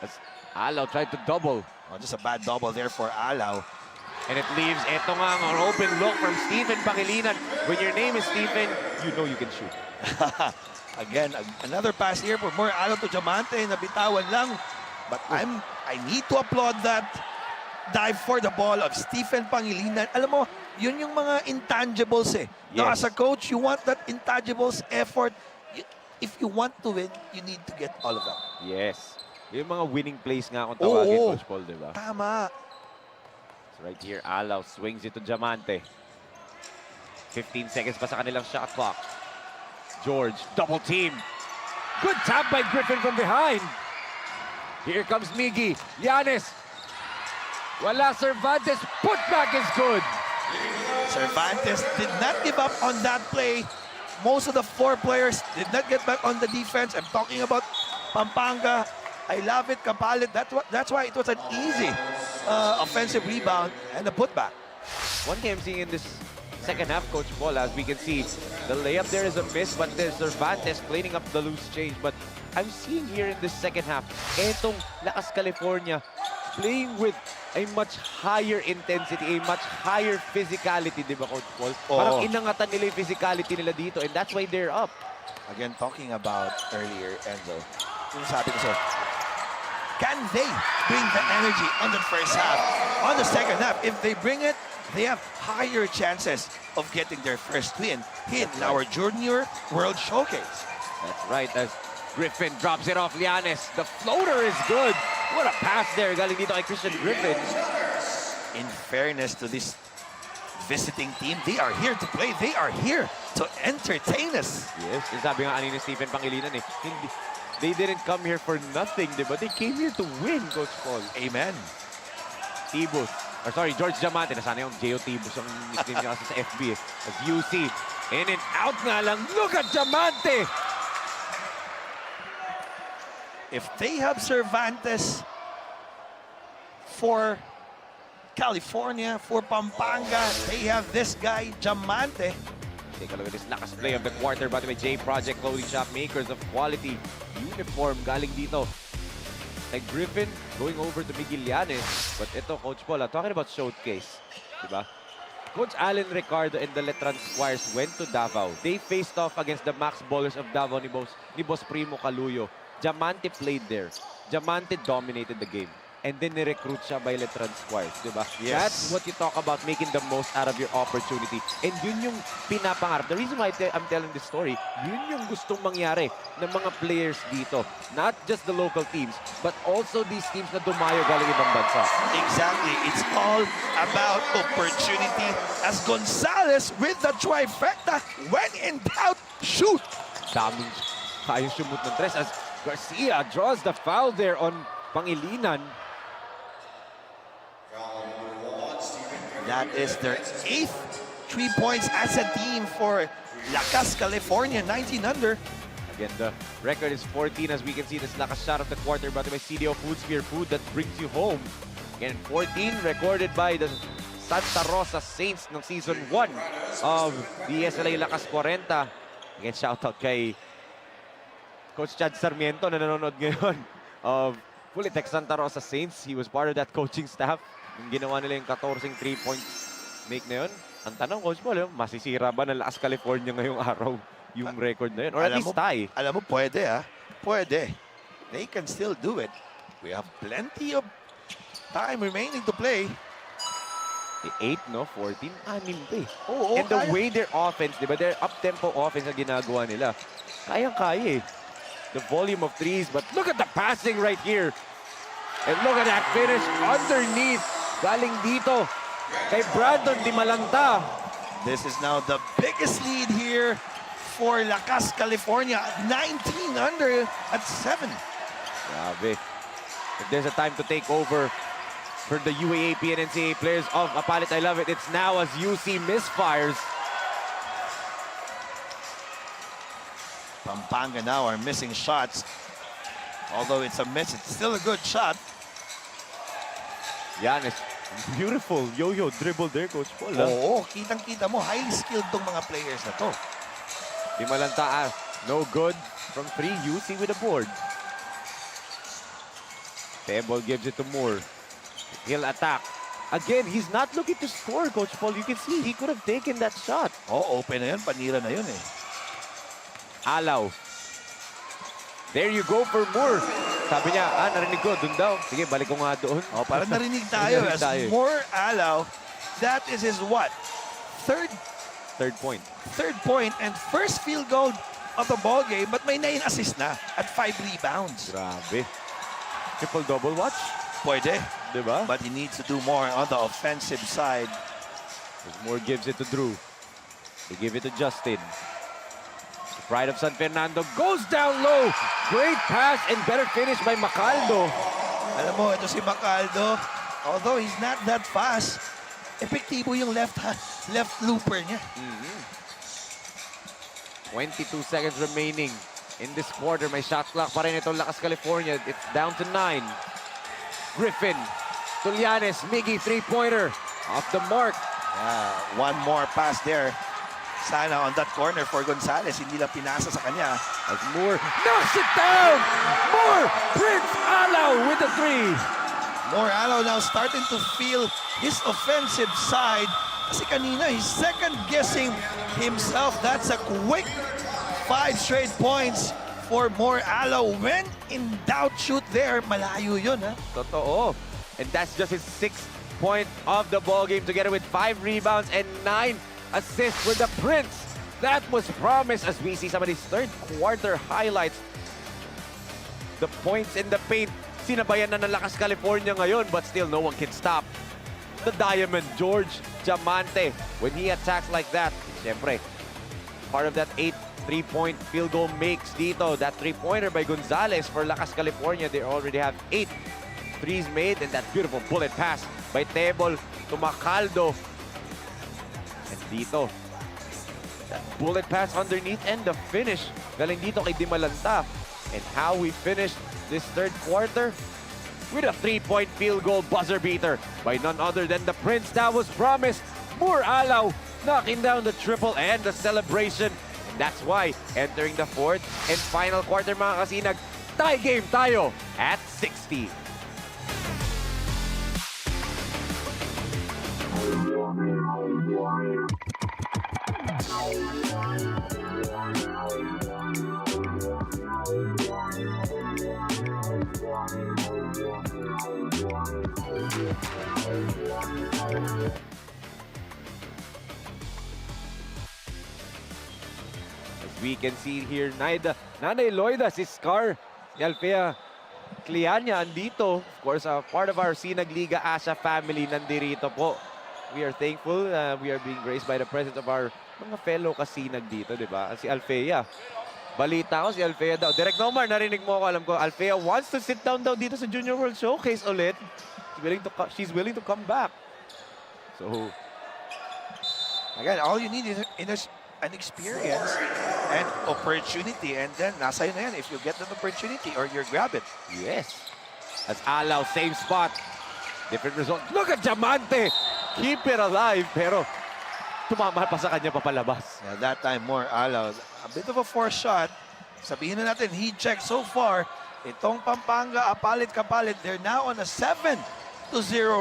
As Alaw tried to double. Oh, just a bad double there for Alaw. And it leaves ito nga an open look from Stephen Pangilinan. When your name is Stephen, you know you can shoot. Again, another pass here for more Alaw to Diamante. Nabitawan lang. But I need to applaud that dive for the ball of Stephen Pangilinan. Alam mo, yun yung mga intangibles eh. Now, as a coach, you want that intangibles effort. If you want to win, you need to get all of that. Yes. Yung mga winning plays nga kung tawagin, Coach Paul, di ba? Tama. So right here, Alaw swings it to Diamante. 15 seconds pa sa kanilang shot clock. George, double team. Good tap by Griffin from behind. Here comes Miggy. Giannis. Wala Cervantes. Putback is good. Cervantes did not give up on that play. Most of the 4 players did not get back on the defense. I'm talking about Pampanga. I love it, Kapalit. That's why it was an easy offensive rebound and a putback. One thing I'm seeing in this second half, Coach Paul, as we can see, the layup there is a miss, but there's Cervantes cleaning up the loose change. But I'm seeing here in this second half, etong Lakas California playing with a much higher intensity, a much higher physicality, di ba, Coach Paul? Parang inangatan nila yung physicality nila dito, and that's why they're up. Again, talking about earlier, Enzo, yung sabi ko sa'yo, can they bring the energy on the first half? On the second half, if they bring it, they have higher chances of getting their first win in our Junior World Showcase. That's right, as Griffin drops it off Lianes. The floater is good. What a pass there, galing dito kay Christian Griffin. In fairness to this visiting team, they are here to play. They are here to entertain us. Yes, yung sabi nga kanina Stephen Pangilinan eh, they didn't come here for nothing, di ba? They came here to win, Coach Paul. Amen. Tibus, or sorry, George Diamante. Nasana yung J.O. Tibus ang nickname niya kasi sa FB eh. As UC, in and out nga lang. Look at Diamante! If they have Cervantes for California, for Pampanga, they have this guy, Diamante. Take a look at this lakas play of the quarter by J Project Clothing Shop, makers of quality uniform galing dito. Like Griffin going over to Miguel Llanes. But ito, Coach Paul, talking about showcase, diba? Coach Allen Ricardo and the Letran Squires went to Davao. They faced off against the max ballers of Davao ni Boss Primo Caluyo. Diamante played there. Diamante dominated the game. And then ni-recruit siya by Letran Squires, diba? Yes. That's what you talk about, making the most out of your opportunity. And yun yung pinapangarap. The reason why I'm telling this story, yun yung gustong mangyari ng mga players dito. Not just the local teams, but also these teams na dumayo galing ibang bansa. Exactly. It's all about opportunity. As Gonzalez with the trifecta, when in doubt, shoot! Daming kayang sumut ng tres as Garcia draws the foul there on Pangilinan. That is their 8th 3 points as a team for Lakas California, 19 under. Again, the record is 14 as we can see this lakas shot of the quarter brought by CDO Food, Spear Food that brings you home. Again, 14 recorded by the Santa Rosa Saints ng Season 1 of the SLA Lakas 40. Again, shoutout kay Coach Chad Sarmiento na nanonood ngayon of Pulitec Santa Rosa Saints. He was part of that coaching staff. Yung ginawa nila yung 14 3-point make na yun. Ang tanong, Coach Paul, masisira ba ng Lakas California ngayong araw yung record na yun? Or at least tie. Alam mo, pwede Pwede. They can still do it. We have plenty of time remaining to play. 8, no? 14? 6 pa eh. Oo, and the way their offense, di ba? Their up-tempo offense na ginagawa nila. Kayang-kaya eh. The volume of threes, but look at the passing right here. And look at that finish underneath galing dito kay Brandon Di Malanta. This is now the biggest lead here for Lakas, California. 19 under at 7. Grabe. If there's a time to take over for the UAAP and NCAA players of APALIT I Love It, it's now as UC misfires. Pampanga now are missing shots. Although it's a miss, it's still a good shot. Giannis, beautiful yo-yo dribble there, Coach Paul. Oo, kitang-kita mo, highly skilled tong mga players na to. Di Malanta, no good from 3. UC with a board. Tebol gives it to Moore. He'll attack. Again, he's not looking to score, Coach Paul. You can see he could have taken that shot. Oh, open na yun. Panira na yun eh. Alaw. There you go for Moore. Sabi niya, narinig ko, dun daw. Sige, balik ko nga doon. Oh, parang narinig tayo. As Moore Alaw, that is his what? Third point. Third point and first field goal of the ball game, but may 9 assists na at 5 rebounds. Grabe. Triple-double watch? Pwede. Diba? But he needs to do more on the offensive side. As Moore gives it to Drew. They give it to Justin. The pride of San Fernando goes down low. Great pass and better finish by Macaldo. Alam mo, ito si Macaldo, although he's not that fast, epektibo yung left looper niya. 22 seconds remaining in this quarter. May shot clock pa rin itong Lakas, California. It's down to 9. Griffin, Tulianes, Miggy, 3-pointer. Off the mark. One more pass there. Sana on that corner for Gonzalez. Hindi lang pinasa sa kanya. As Moore knocks it down! Moore! Prince Alaw with the 3. Moore Alaw now starting to feel his offensive side. Kasi kanina, he's second-guessing himself. That's a quick 5 straight points for Moore Alaw. When in doubt, shoot there. Malayo yun, ha? Totoo. And that's just his 6th point of the ballgame, together with 5 rebounds and 9 assists for the Prince. That was promised as we see some of these third quarter highlights. The points in the paint, sinabayan na ng Lakas, California ngayon, but still no one can stop the Diamond, George Diamante. When he attacks like that, syempre, part of that 8 3-point field goal makes dito. That 3-pointer by Gonzalez for Lakas, California. They already have 8 threes made, and that beautiful bullet pass by Tebol to Macaldo. And dito, that bullet pass underneath and the finish galing dito kay Di Malanta. And how we finished this third quarter with a 3-point field goal buzzer beater by none other than the Prince that was promised. Moore Alaw knocking down the triple and the celebration. And that's why entering the fourth and final quarter, mga kasinag, tie game tayo at 60. We can see here, Nanay Loida, si Scar, ni Alfea Cliania andito. Of course, part of our Sinag Liga Asya family nandirito po. We are thankful. We are being graced by the presence of our mga fellow kasinag dito, di ba? Si Alfea. Balita ko si Alfea daw. Direk Nomar, narinig mo ako, alam ko, Alfea wants to sit down daw dito sa Junior World Showcase ulit. She's willing to come back. So, again, all you need is an experience and opportunity, and then nasa yun na yan if you get that opportunity or you grab it. Yes. As Alaw, same spot. Different result. Look at Diamante! Keep it alive, pero tumama pa sa kanya papalabas. Yeah, that time more Alaw. A bit of a forced shot. Sabihin na natin, he checked so far. Itong Pampanga, Apalit, Kapalit, they're now on a 7-0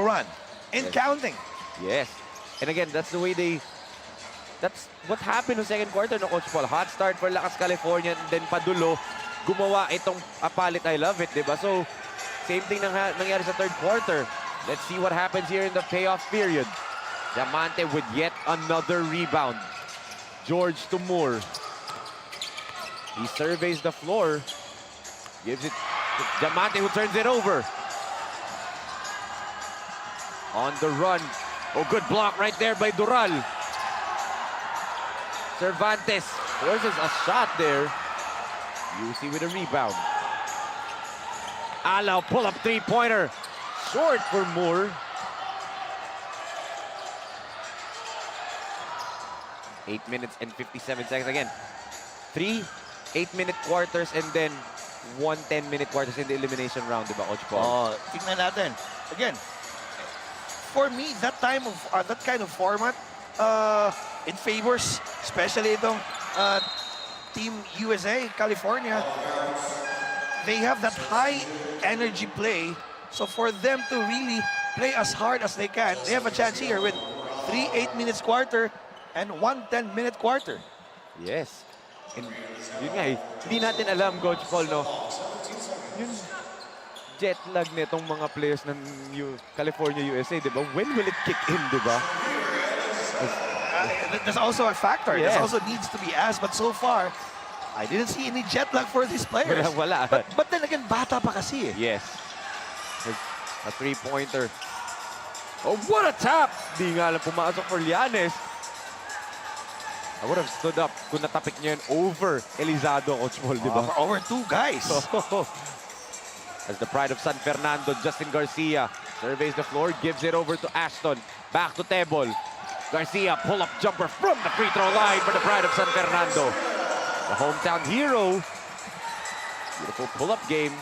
run. And counting. Yes. And again, that's the way that's what happened in the second quarter, no, Coach Paul. Hot start for Lakas, California, and then padulo, gumawa itong Apalit I Love It, diba? So, same thing nangyari sa third quarter. Let's see what happens here in the payoff period. Diamante with yet another rebound. George to Moore. He surveys the floor. Gives it to Diamante, who turns it over. On the run. Oh, good block right there by Dural. Cervantes forces a shot there. UC with a rebound. Alao pull up three-pointer. Short for Moore. 8 minutes and 57 seconds again. 3 8-minute quarters and then 1 10-minute quarters in the elimination round, diba, Coach Paul? Oh, tingnan natin. Again, for me, that kind of format, it favors, especially itong Team USA, California. They have that high energy play. So for them to really play as hard as they can, they have a chance here with 3 8-minute quarter and 1 10-minute quarter. Yes. And yun nga eh, hindi natin alam, Coach Paul, no? Yung jet lag nitong mga players ng California, USA, di ba? When will it kick in, di ba? That's also a factor. Yes. That also needs to be asked. But so far, I didn't see any jet lag for these players. Wala. But then again, bata pa kasi eh. Yes. A three-pointer. Oh, what a tap! Di nga lang pumasok for Llanes. I would have stood up kung natapik niya yun over Elizado, Coach Paul, di ba? Over 2 guys. As the pride of San Fernando, Justin Garcia surveys the floor, gives it over to Ashton. Back to Tebol. Garcia, pull-up jumper from the free throw line for the pride of San Fernando. The hometown hero. Beautiful pull-up game.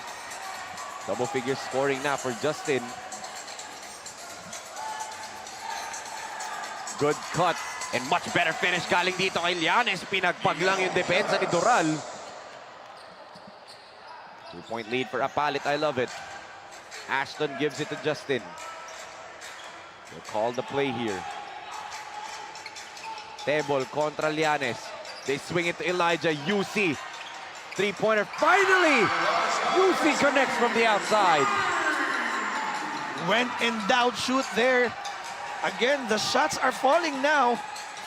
Double figure scoring now for Justin. Good cut and much better finish galing dito kay Llanes. Pinagpag lang yung depensa ni Dural. 2-point lead for Apalit. I love it. Ashton gives it to Justin. They'll call the play here. Tebol contra Llanes. They swing it to Elijah. UC. Three-pointer. Finally! UC connects from the outside. When in doubt, shoot there. Again, the shots are falling now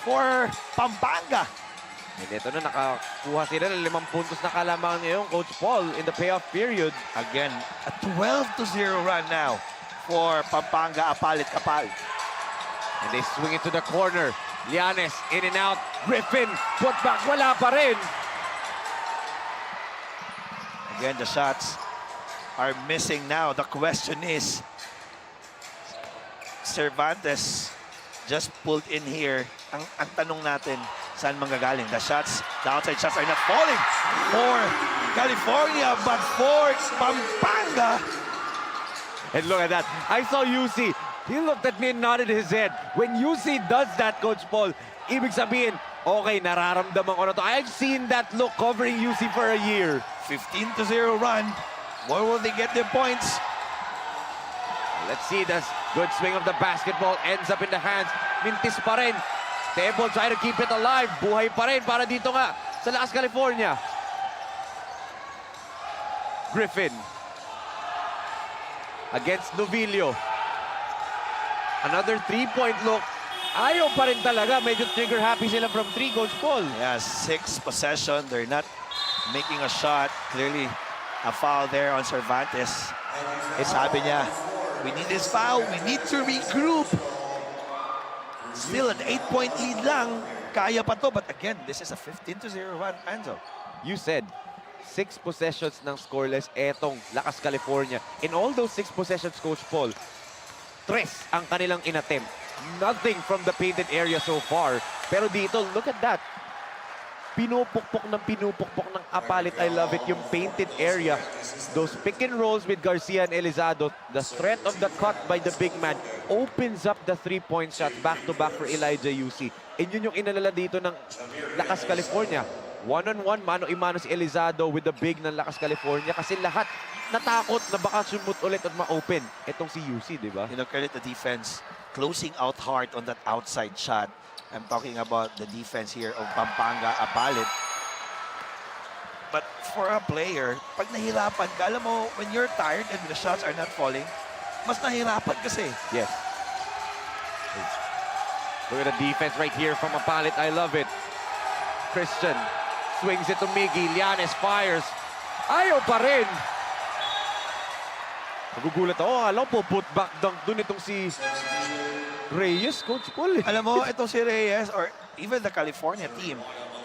for Pampanga. And ito na, nakakuha sila ng 5 puntos na kalamangan ngayon, Coach Paul, in the payoff period. Again, a 12-0 run now for Pampanga, Apalit Kapal. And they swing it to the corner. Llanes, in and out. Griffin, put back, wala pa rin. Again, the shots are missing now. The question is, Cervantes just pulled in here. Ang tanong natin, saan manggagaling? The outside shots are not falling for California, but for Pampanga. And look at that. I saw UC. He looked at me and nodded his head. When UC does that, Coach Paul, ibig sabihin, okay, nararamdaman ko na to. I've seen that look covering UC for a year. 15-0 run. Where will they get their points? Let's see, this good swing of the basketball ends up in the hands. Mintis pa rin. Tebol trying to keep it alive. Buhay pa rin para dito nga sa Lakas, California. Griffin against Novillo. Another three-point look. Ayaw pa rin talaga. Medyo trigger-happy sila from 3, Coach Paul. Yeah, 6 possession. They're not making a shot. Clearly, a foul there on Cervantes. Sabi niya, we need this foul. We need to regroup. Still an 8-point lead lang. Kaya pa to. But again, this is a 15-0 run, Anzo. You said 6 possessions ng scoreless etong Lakas, California. In all those 6 possessions, Coach Paul, 3 ang kanilang inattempt. Nothing from the painted area so far. Pero dito, look at that. Pinupukpok ng Apalit. I love it. Yung painted area. Those pick and rolls with Garcia and Elizado. The threat of the cut by the big man opens up the 3-point shots back-to-back for Elijah UC. And yun yung inalala dito ng Lakas, California. One-on-one, mano-imano si Elizado with the big ng Lakas, California. Kasi lahat natakot na baka sumut ulit at ma-open. Itong si UC, di ba? You know, credit the defense. Closing out hard on that outside shot. I'm talking about the defense here of Pampanga, Apalit. But for a player, pag nahirapan ka, alam mo, when you're tired and the shots are not falling, mas nahirapan kasi. Yes. Look at the defense right here from Apalit. I love it. Christian swings it to Miggy. Llanes fires. Ayaw pa rin. Nagugulat ako. Alam po, put back dunk dun itong si Reyes, Coach Paul. Alam mo, itong si Reyes or even the California team,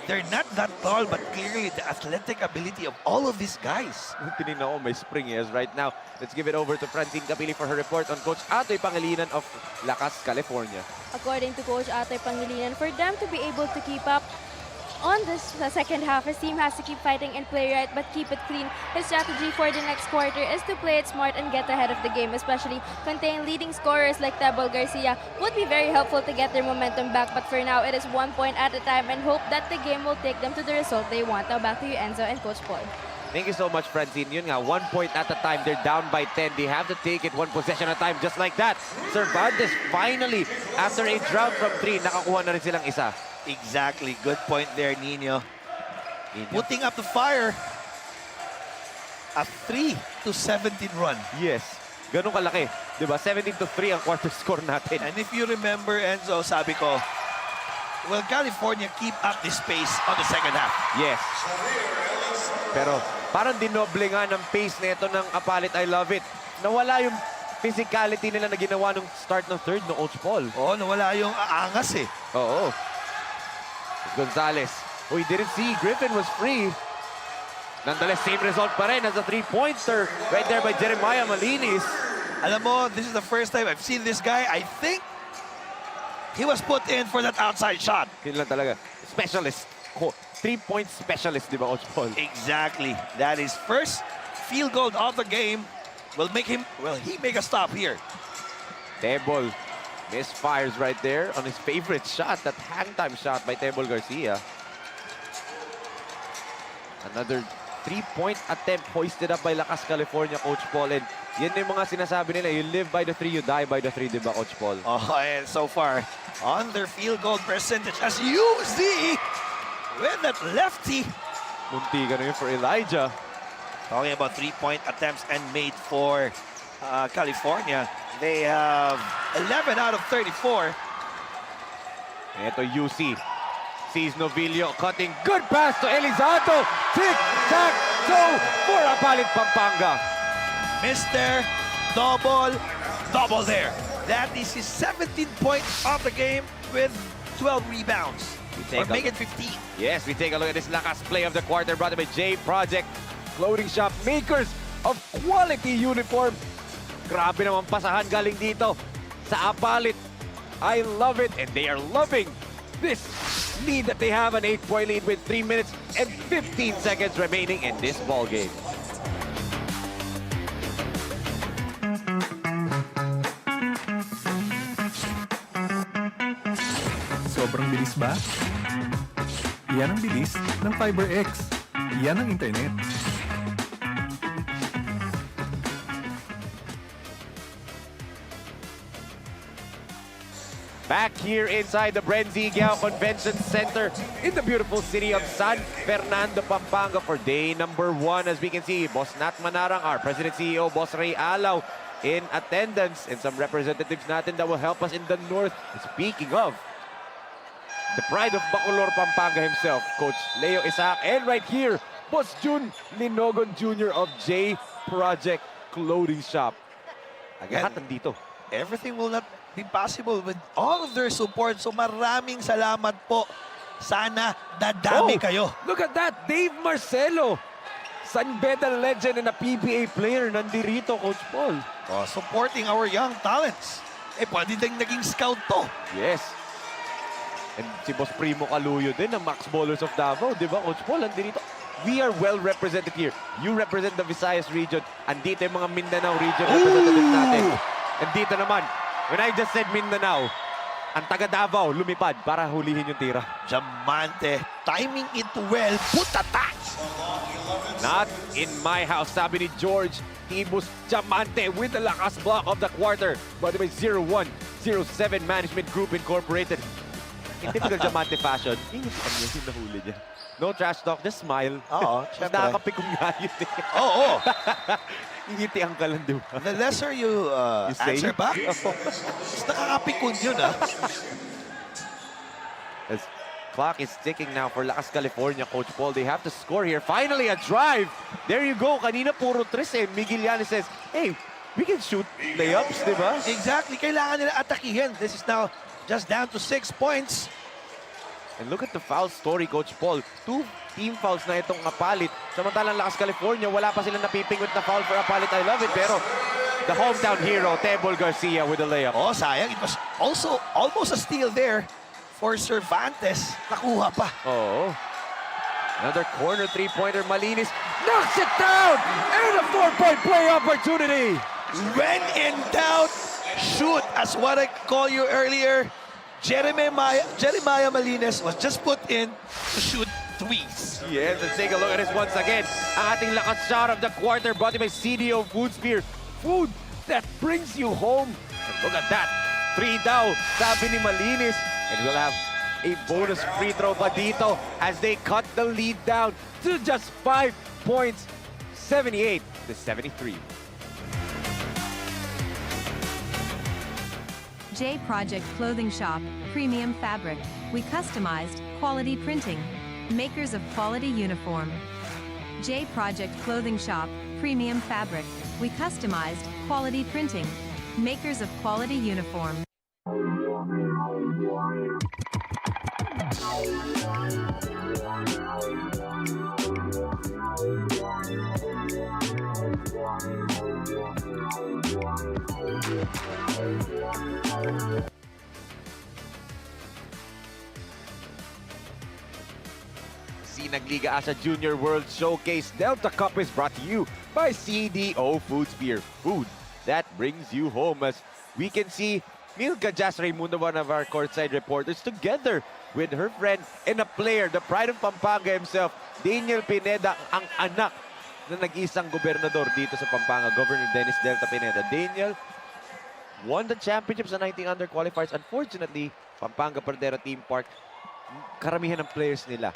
they're not that tall, but clearly the athletic ability of all of these guys. Tinignan ko, may spring yes right now. Let's give it over to Francine Capili for her report on Coach Atoy Pangilinan of LAKAS, California. According to Coach Atoy Pangilinan, for them to be able to keep up on this second half, his team has to keep fighting and play right, but keep it clean. His strategy for the next quarter is to play it smart and get ahead of the game, especially contain leading scorers like Tebol Garcia. Would be very helpful to get their momentum back, but for now, it is 1 point at a time and hope that the game will take them to the result they want. Now back to you, Enzo and Coach Paul. Thank you so much, Francine. Yun nga, 1 point at a time. They're down by 10. They have to take it 1 possession at a time, just like that. Cervantes finally, after a drought from 3, nakakuha na rin silang isa. Exactly. Good point there, Nino. Putting up the fire. A 3-17 run. Yes. Ganun kalaki. Diba? 17-3 ang quarter score natin. And if you remember, Enzo, sabi ko, will California keep up this pace on the second half? Yes. Pero parang dinoble nga ng pace nito ng APALIT I Love It. Nawala yung physicality nila na ginawa nung start ng third no Coach Paul. Oo, nawala yung aangas eh. Oo. Gonzalez. We didn't see. Griffin was free. Nonetheless, same result pa rin as a three-pointer right there by Jeremiah Malinis. Alam mo, this is the first time I've seen this guy. I think he was put in for that outside shot. Yun lang talaga. Specialist. 3-point specialist, di ba, Coach Paul? Exactly. That is first field goal of the game. Will make him, he make a stop here. Tebol misfires right there on his favorite shot, that hang time shot by Tebol Garcia. Another 3-point attempt hoisted up by LAKAS California, Coach Paul. And yan yung mga sinasabi nila, you live by the 3, you die by the 3, di ba, Coach Paul? Oh, and so far, on their field goal percentage, as you see, with that lefty. Munti ka na yun for Elijah. Talking about 3-point attempts and made for California. They have 11 out of 34. Ito UC. Sees Novillo cutting. Good pass to Elizato. Tic-tac-toe for APALIT Pampanga. Mr. Double there. That is his 17th point of the game with 12 rebounds. Or make it 15. Yes, we take a look at this LAKAS play of the quarter brought to by J Project Clothing Shop, makers of quality uniform. Grabe naman pasahan galing dito sa APALIT. I love it, and they are loving this lead that they have, an 8-point lead with 3 minutes and 15 seconds remaining in this ball game. Sobrang bilis ba? Yan ang bilis ng FiberX. Yan ang internet. Back here inside the BREN GUIAO Convention Center in the beautiful city of San Fernando, Pampanga for day number 1. As we can see, Boss Nat Manarang, our President CEO, Boss Ray Alaw in attendance, and some representatives natin that will help us in the north. Speaking of, the pride of Bacolor, Pampanga himself, Coach Leo Isaac, and right here, Boss Jun Linogon Jr. of J Project Clothing Shop. Again, lahat nandito. Everything will not be possible with all of their support. So maraming salamat po. Sana dadami kayo. Look at that, Dave Marcelo. San Beda legend and a PBA player nandirito, Coach Paul. Oh, supporting our young talents. Eh, pwede ding naging scout to. Yes. And si Boss Primo Caluyo din, ng Max Bowlers of Davao. Di ba, Coach Paul, nandirito. We are well represented here. You represent the Visayas region. Andito yung mga Mindanao region representatives natin. And dito naman, when I just said Mindanao, ang taga Davao lumipad para hulihin yung tira. Diamante, timing it well, putata! Not in my house, sabi ni George Tibus Diamante with the LAKAS block of the quarter. By the way, 0107 Management Group Incorporated. In typical Diamante fashion, yung nahuli niya. No trash talk, just smile. Oo, syempre. Nakakapikong nga yun eh. Oo. Ngitian ka lang, di ba? The lesser you, answer back, mas nakakapikon yun, ah. As clock is ticking now for LAKAS California, Coach Paul. They have to score here. Finally, a drive. There you go. Kanina puro tres eh. Miguel Yanes says, hey, we can shoot layups, di ba? Exactly. Kailangan nila atakihin. This is now just down to 6 points. And look at the foul story, Coach Paul. 2 team fouls na itong APALIT. Samantalang Lakas California, wala pa silang napipingot na foul for APALIT. I love it. Pero the hometown hero, Tebol Garcia with a layup. Oh, sayang. It was also almost a steal there for Cervantes. Nakuha pa. Oh. Another corner three-pointer. Malinis knocks it down! And a 4-point play opportunity! When in doubt, shoot, as what I called you earlier. Jeremiah Malines was just put in to shoot threes. Yes, let's take a look at this once again. Ang ating lakas shot of the quarter brought by CDO Food Spear. Food that brings you home. And look at that. 3 daw, sabi ni Malinis. And we'll have a bonus free throw pa dito as they cut the lead down to just 5 points. 78 to 73. J Project Clothing Shop, Premium Fabric. We customized, quality printing. Makers of quality uniform. J Project Clothing Shop, Premium Fabric. We customized, quality printing. Makers of quality uniform. Sinag Liga Asya Junior World Showcase Delta Cup is brought to you by CDO Food Spear. Food that brings you home. As we can see, Milka Jazz Raimundo, one of our courtside reporters, together with her friend and a player, the pride of Pampanga himself, Daniel Pineda, ang anak na nag-isang gobernador dito sa Pampanga, Governor Dennis Delta Pineda. Daniel won the championship sa 19 under qualifiers. Unfortunately, Pampanga Perdera Team Park, karamihan ng players nila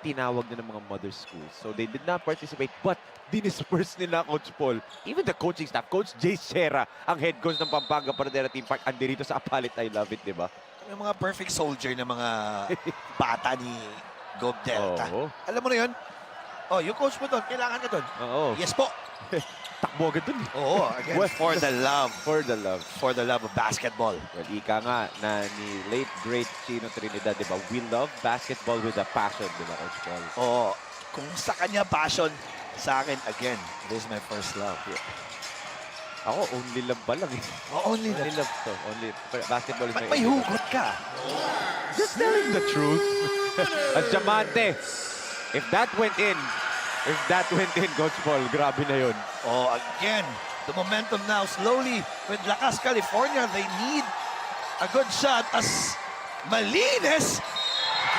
tinawag na ng mga mother schools. So they did not participate, but dinisperse nila, Coach Paul. Even the coaching staff, Coach Jay Serra, ang head coach ng Pampanga Perdera Team Park, andi rito sa APALIT I Love It, di ba? Yung mga perfect soldier na mga bata ni Gob Delta. Oo. Alam mo na yun? Oh, yung coach mo doon, kailangan ka doon. Oo. Yes po. Takbo agad dun. Oo, again, for the love. For the love. For the love of basketball. Well, ika nga na ni late great Chino Trinidad, di ba? We love basketball with a passion, di ba, Coach Paul? Oo. Kung sa kanya passion, sa akin, again, this is my first love. Yeah. Ako, only love pa lang eh. Oh, only love to. Only, basketball is May hugot ka. Just telling the truth. At Diamante, if that went in, Coach Paul, grabe na yun. Oh, again, the momentum now slowly with Lakas California. They need a good shot as Malines.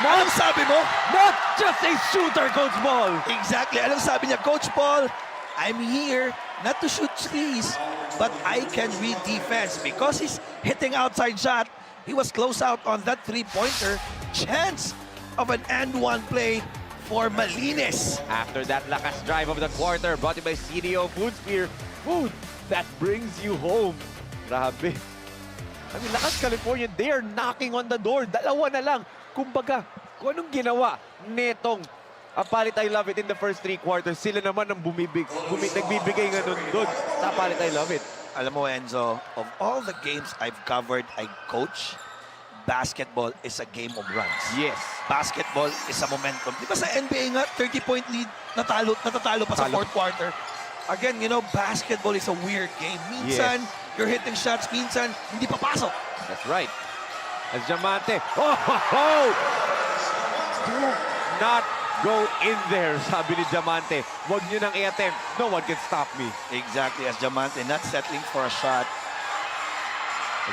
Anong sabi mo? Not just a shooter, Coach Paul. Exactly. Anong sabi niya, Coach Paul? I'm here not to shoot threes, but I can read defense. Because he's hitting outside shot, he was close out on that three-pointer. Chance of an and-one play for Malines. After that lakas drive of the quarter, brought to you by CDO Food Spear. Food that brings you home. Grabe. I mean, Lakas California, they are knocking on the door. Dalawa na lang. Kumbaga, kung anong ginawa netong APALIT I Love It in the first 3 quarters, sila naman ang nagbibigay nga nun doon sa APALIT I Love It. Alam mo, Enzo, of all the games I've covered, I coach, basketball is a game of runs. Yes. Basketball is a momentum. Di ba sa NBA nga, 30-point lead, natatalo pa sa fourth quarter. Again, you know, basketball is a weird game. Minsan, you're hitting shots. Minsan, hindi papasok. That's right. As Diamante, oh! Do not go in there, sabi ni Diamante. Huwag nyo nang i-attempt. No one can stop me. Exactly, as Diamante not settling for a shot.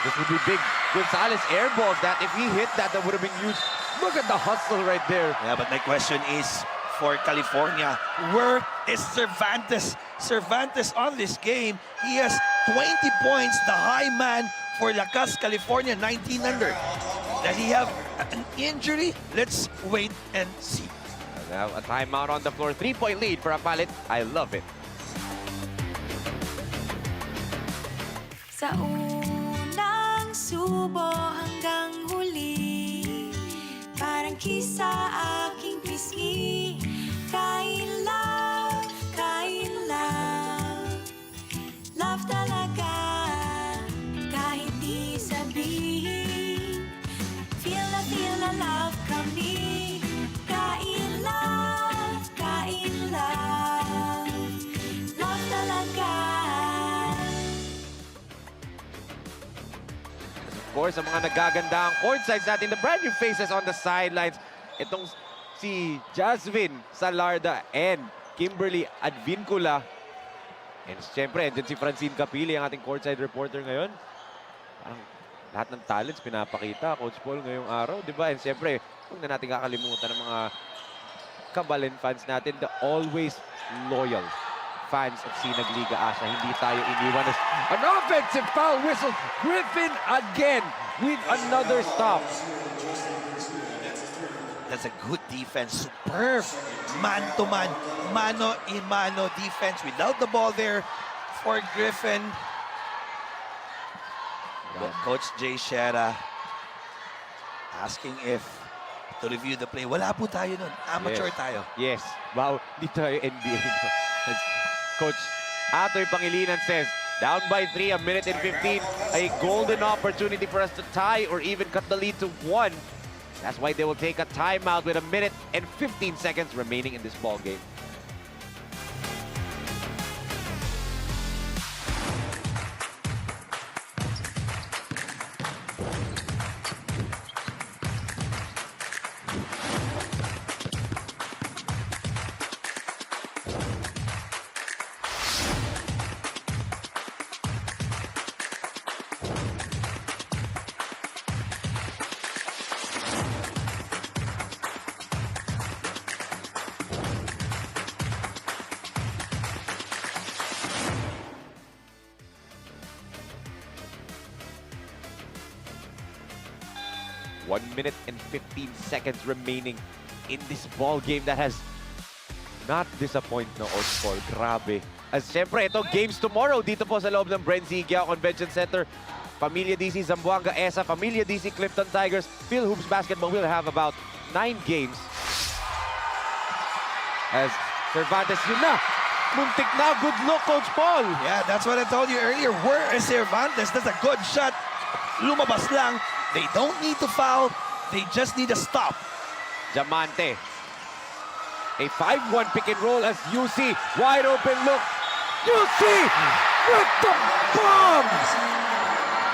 This would be big. Gonzalez airball that. If he hit that, that would have been huge. Look at the hustle right there. Yeah, but my question is, for California, where is Cervantes? Cervantes on this game, he has 20 points, the high man for Lakas California, 19 under. Does he have an injury? Let's wait and see. Now a timeout on the floor. 3-point lead for APALIT. I love it. Sa unang subo hanggang huli, parang kisa aking pisngi. Kain love, love talaga. course, ang mga nagagandang courtsides natin, the brand new faces on the sidelines. Itong si Jasmine Salarda and Kimberly Advincula. And siyempre, andyan si Francine Capili, ang ating courtside reporter ngayon. Parang lahat ng talents pinapakita, Coach Paul, ngayong araw, di ba? And siyempre, huwag na natin kakalimutan ng mga Kabalen fans natin, the always loyal fans of Sinag Liga Asya. Hindi tayo iniwan. An offensive foul whistle. Griffin again with another stop. That's a good defense. Superb man-to-man, mano-in-mano defense without the ball there for Griffin. Coach Jay Shera asking if to review the play. Wala po tayo nun. Amateur tayo. Yes. Wow, di tayo NBA. Coach Atoy Pangilinan says, down by 3, a minute and 15. A golden opportunity for us to tie or even cut the lead to 1. That's why they will take a timeout with a minute and 15 seconds remaining in this ball game. Minute and 15 seconds remaining in this ball game that has not disappointed, no, Coach Paul. Grabe. As siyempre, ito, games tomorrow dito po sa loob ng BREN GUIAO Convention Center. Familia DC Zamboanga ESA, Familia DC Clifton Tigers, Phil Hoops Basketball will have about 9 games. As Cervantes, yun na. Muntik na. Good look, Coach Paul. Yeah, that's what I told you earlier. Where is Cervantes? That's a good shot. Lumabas lang. They don't need to foul. They just need to stop. Diamante. A 5-1 pick and roll as UC. Wide open look. UC with the bomb!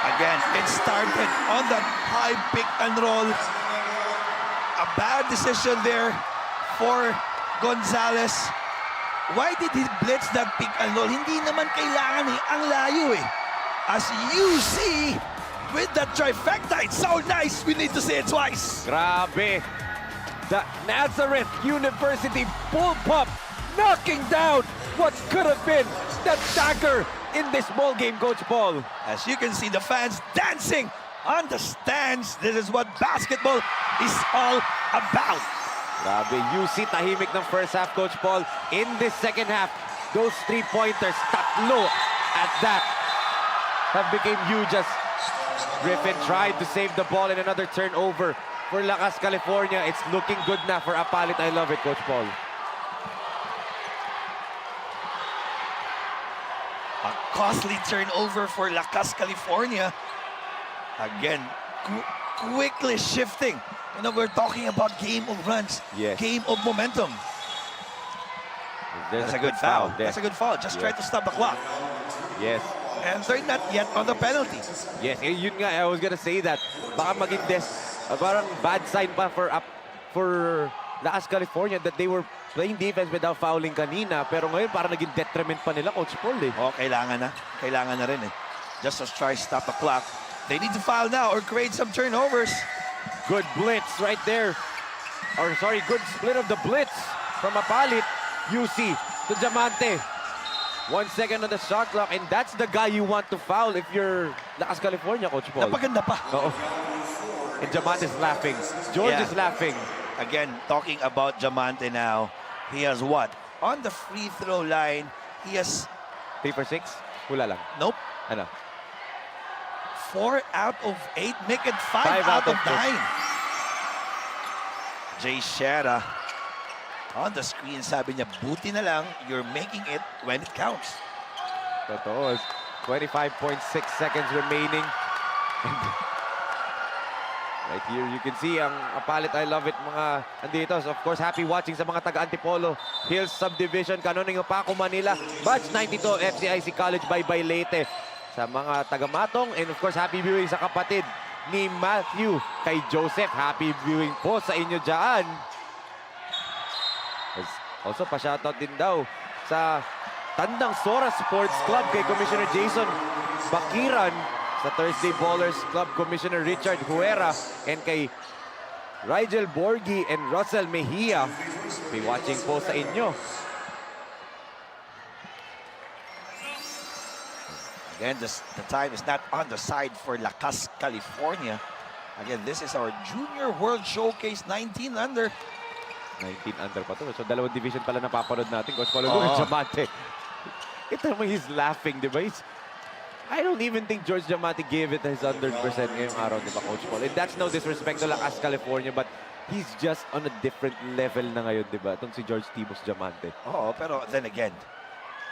Again, it started on that high pick and roll. A bad decision there for Gonzalez. Why did he blitz that pick and roll? Hindi naman kailangan eh. Ang layo eh. As UC with that trifecta, it's so nice. We need to say it twice. Grabe. The Nazareth University bullpup knocking down what could have been the dagger in this ball game, Coach Paul. As you can see, the fans dancing on the stands. This is what basketball is all about. Grabe, UC tahimik ng first half, Coach Paul. In this second half, those three-pointers, tatlo at that, have became huge as Griffin tried to save the ball in another turnover for Lakas, California. It's looking good na for APALIT. I love it, Coach Paul. A costly turnover for Lakas, California. Again, quickly shifting. You know, we're talking about game of runs, yes, game of momentum. That's a good foul. That's a good foul. Just try to stop the clock. Yes. And they're not yet on the penalty. Yes, yun nga, I was gonna say that. Baka maging parang bad sign pa for Lakas, California that they were playing defense without fouling kanina. Pero ngayon parang naging detriment pa nila, Coach Paul eh. Oh, kailangan na. Kailangan na rin eh. Just to try to stop the clock. They need to foul now or create some turnovers. Good blitz right there. Or sorry, good split of the blitz from APALIT. UC to Diamante. 1 second on the shot clock, and that's the guy you want to foul if you're Lakas, California, Coach Paul. Napaganda pa. Oo. And Diamante is laughing. George is laughing. Again, talking about Diamante now, he has what? On the free throw line, he has... 3 for 6? Hula lang. Nope. Ano? 4 out of 8, make it 5 out of 9. Jay Shera on the screen, sabi niya, buti na lang, you're making it when it counts. Totoo. 25.6 seconds remaining. Right here, you can see ang APALIT I Love It, mga andito. So of course, happy watching sa mga taga-Antipolo Hills Subdivision, Kanoning Opaco, Manila. Batch 92, FCIC College, Bye-Bye Leyte. Sa mga taga-Matong, and of course, happy viewing sa kapatid ni Matthew kay Joseph. Happy viewing po sa inyo dyan. Also, pa-shoutout din daw sa Tandang Sora Sports Club kay Commissioner Jason Bakiran, sa Thursday Ballers Club Commissioner Richard Huera, and kay Rigel Borgi and Russell Mejia. Be watching po sa inyo. Again, the time is not on the side for LAKAS, California. Again, this is our Junior World Showcase 19 under. 19 under pa to. So, dalawang division pala napapanood natin. Coach Paulo Luis Diamante. Ito naman, he's laughing, di ba? I don't even think George Diamante gave it his 100% ngayong araw, di ba, Coach Paul? And that's no disrespect to LAKAS, California, but he's just on a different level na ngayon, di ba? Itong si George Tibos Diamante. Oo, pero then again,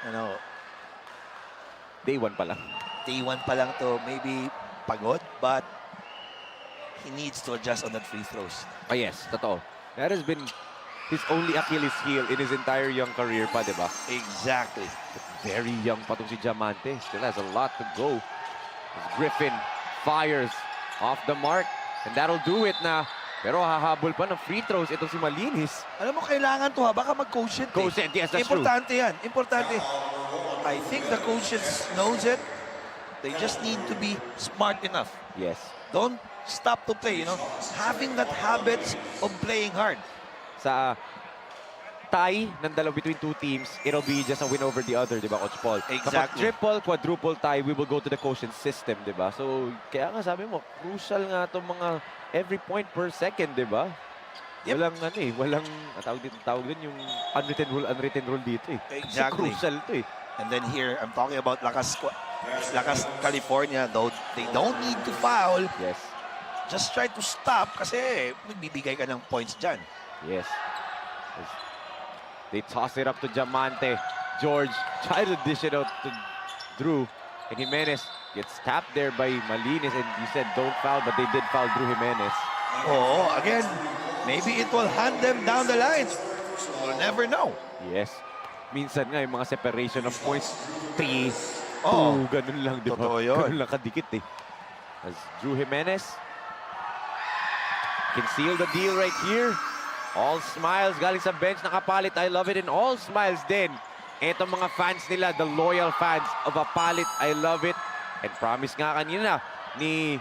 you know, Day 1 pa lang. Day 1 pa lang to, maybe pagod, but he needs to adjust on that free throws. Ah, yes, totoo. That has been his only Achilles heel in his entire young career pa, di ba? Exactly. Very young pa itong si Diamante. Still has a lot to go. As Griffin fires off the mark. And that'll do it na. Pero hahabol pa ng free throws itong si Malinis. Alam mo, kailangan to ha. Baka mag-quotient. Quotient, yes, that's true. Importante yan. Importante. I think the coaches knows it. They just need to be smart enough. Yes. Don't stop to play, you know. Having that habits of playing hard. Sa tie ng dalawa between two teams, it'll be just a win over the other, di ba, Coach Paul? Exactly. Kapag triple, quadruple tie, we will go to the quotient system, di ba? So, kaya nga sabi mo, crucial nga itong mga every point per second, di ba? Yep. Walang ano eh, walang, tawag din yung unwritten rule dito eh. Exactly. So, crucial ito eh. And then here, I'm talking about LAKAS California, though they don't need to foul. Yes. Just try to stop kasi magbibigay ka ng points dyan. Yes. They toss it up to Diamante. George tried to dish it out to Drew. And Jimenez gets tapped there by Malinis. And you said don't foul, but they did foul Drew Jimenez. Oh, again, maybe it will hunt them down the line. We'll never know. Yes. Minsan nga yung mga separation of points, 3, 2, ganun lang, di ba? Totoo yun. Ganun lang kadikit eh. As Drew Jimenez can seal the deal right here. All smiles galing sa bench ng APALIT. I love it. And all smiles din. Etong mga fans nila, the loyal fans of APALIT. I love it. And promise nga kanina ni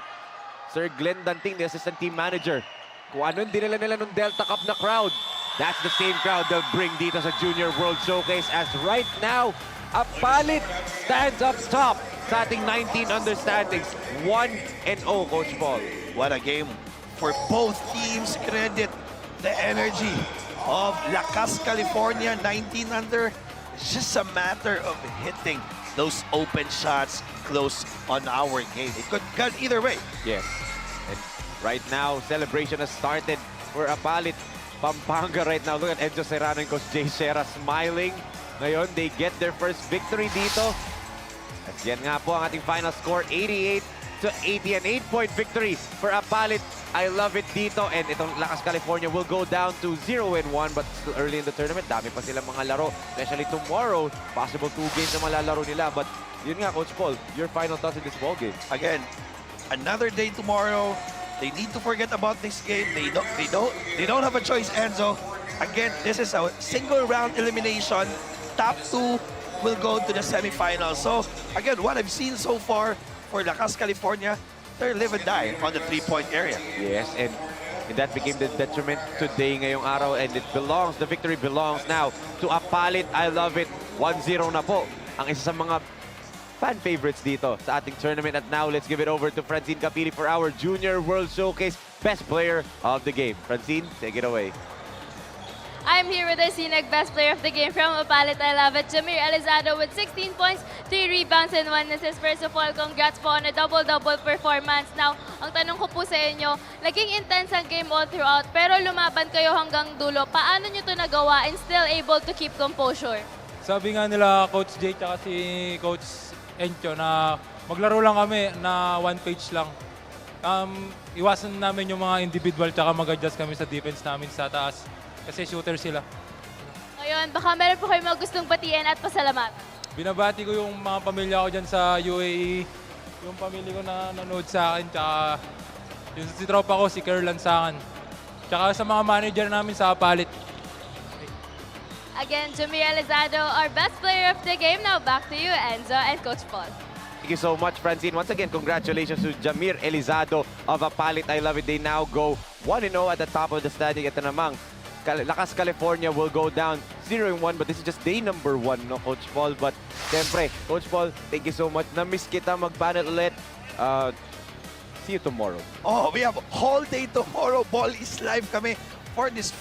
Sir Glenn Danting, the assistant team manager, kung anong dinala nila nung Delta Cup na crowd, that's the same crowd they'll bring dito sa Junior World Showcase. As right now, APALIT stands up top sa ating 19 under standings. 1-0, Coach Paul. What a game for both teams. Credit the energy of LAKAS California 19 under. It's just a matter of hitting those open shots close on our game. It could go either way. Yes. And right now, celebration has started for APALIT Pampanga right now. Look at Enzo Serrano and Coach Jay Shera smiling. Ngayon, they get their first victory dito. At yan nga po ang ating final score, 88-80. An 8-point victory for APALIT. I love it dito. And itong LAKAS California will go down to 0-1, but still early in the tournament. Dami pa silang mga laro. Especially tomorrow, possible 2 games na malalaro nila. But yun nga, Coach Paul, your final thoughts in this ball game. Again, another day tomorrow. They need to forget about this game. They don't have a choice, Enzo. Again, this is a single round elimination. Top 2 will go to the semifinals. So again, what I've seen so far for LAKAS California, they're live and die on the 3-point area. Yes, and that became the detriment today ngayong araw, and the victory belongs now to APALIT. I love it. 1-0 na po ang isa sa mga fan favorites dito sa ating tournament. At now, let's give it over to Francine Capili for our Junior World Showcase Best Player of the Game. Francine, take it away. I'm here with our Sinag Best Player of the Game from APALIT. I love it. Jamir Elizado with 16 points, 3 rebounds, and 1 assist. First of all, congrats po on a double-double performance. Now, ang tanong ko po sa inyo, naging intense ang game all throughout, pero lumaban kayo hanggang dulo. Paano nyo ito nagawa and still able to keep composure? Sabi nga nila Coach Jay at si Coach Encho na maglaro lang kami na 1 page lang. Iwasan namin yung mga individual tsaka mag-adjust kami sa defense namin sa taas. Kasi shooter sila. Ngayon, baka meron po kayo mga gustong batiin at pasalamat. Binabati ko yung mga pamilya ko dyan sa UAE. Yung pamilya ko na nanood sa akin. Tsaka Yung si tropa ko, si Kerr Lansangan. Tsaka sa mga manager namin sa APALIT. Again, Jamir Elizado, our best player of the game. Now back to you, Enzo and Coach Paul. Thank you so much, Francine. Once again, congratulations to Jamir Elizado of APALIT I Love It. They now go 1-0 at the top of the standing. Ito namang Lakas California will go down 0-1, but this is just day number 1, no, Coach Paul? But siyempre, Coach Paul, thank you so much. Na-miss kita mag-panel ulit. See you tomorrow. Oh, we have whole day tomorrow. Ball is live kami for this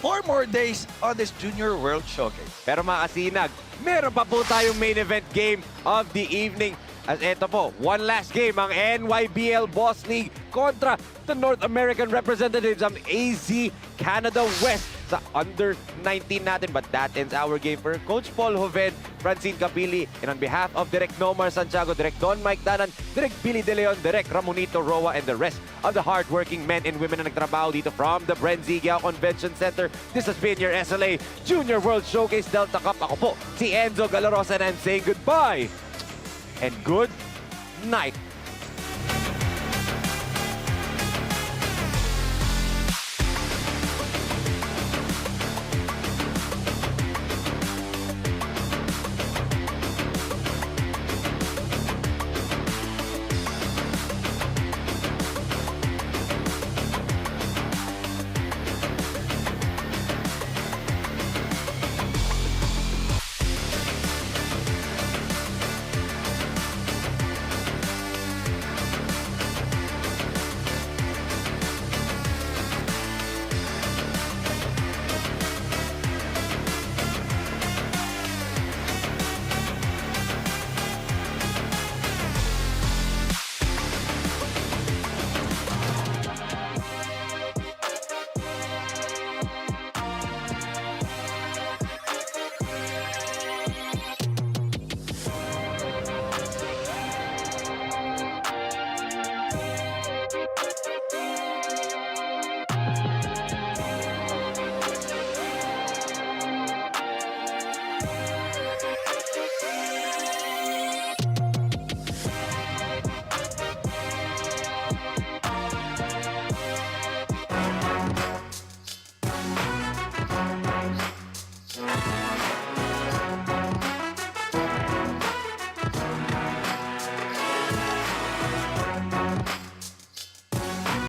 4 more days on this Junior World Showcase. Pero mga kasinag, meron pa po tayong main event game of the evening. At eto po, one last game, ang NYBL Boss League kontra the North American representatives, ang AZ Canada West sa under-19 natin. But that ends our game for Coach Paul Joven, Francine Capili, and on behalf of Direk Nomar Santiago, Direk Don Mike Danan, Direk Billy De Leon, Direk Ramonito Roa, and the rest of the hardworking men and women na nagtrabaho dito from the BREN GUIAO Convention Center. This has been your SLA Junior World Showcase Delta Cup. Ako po, si Enzo Galarosa, and I'm saying goodbye and good night.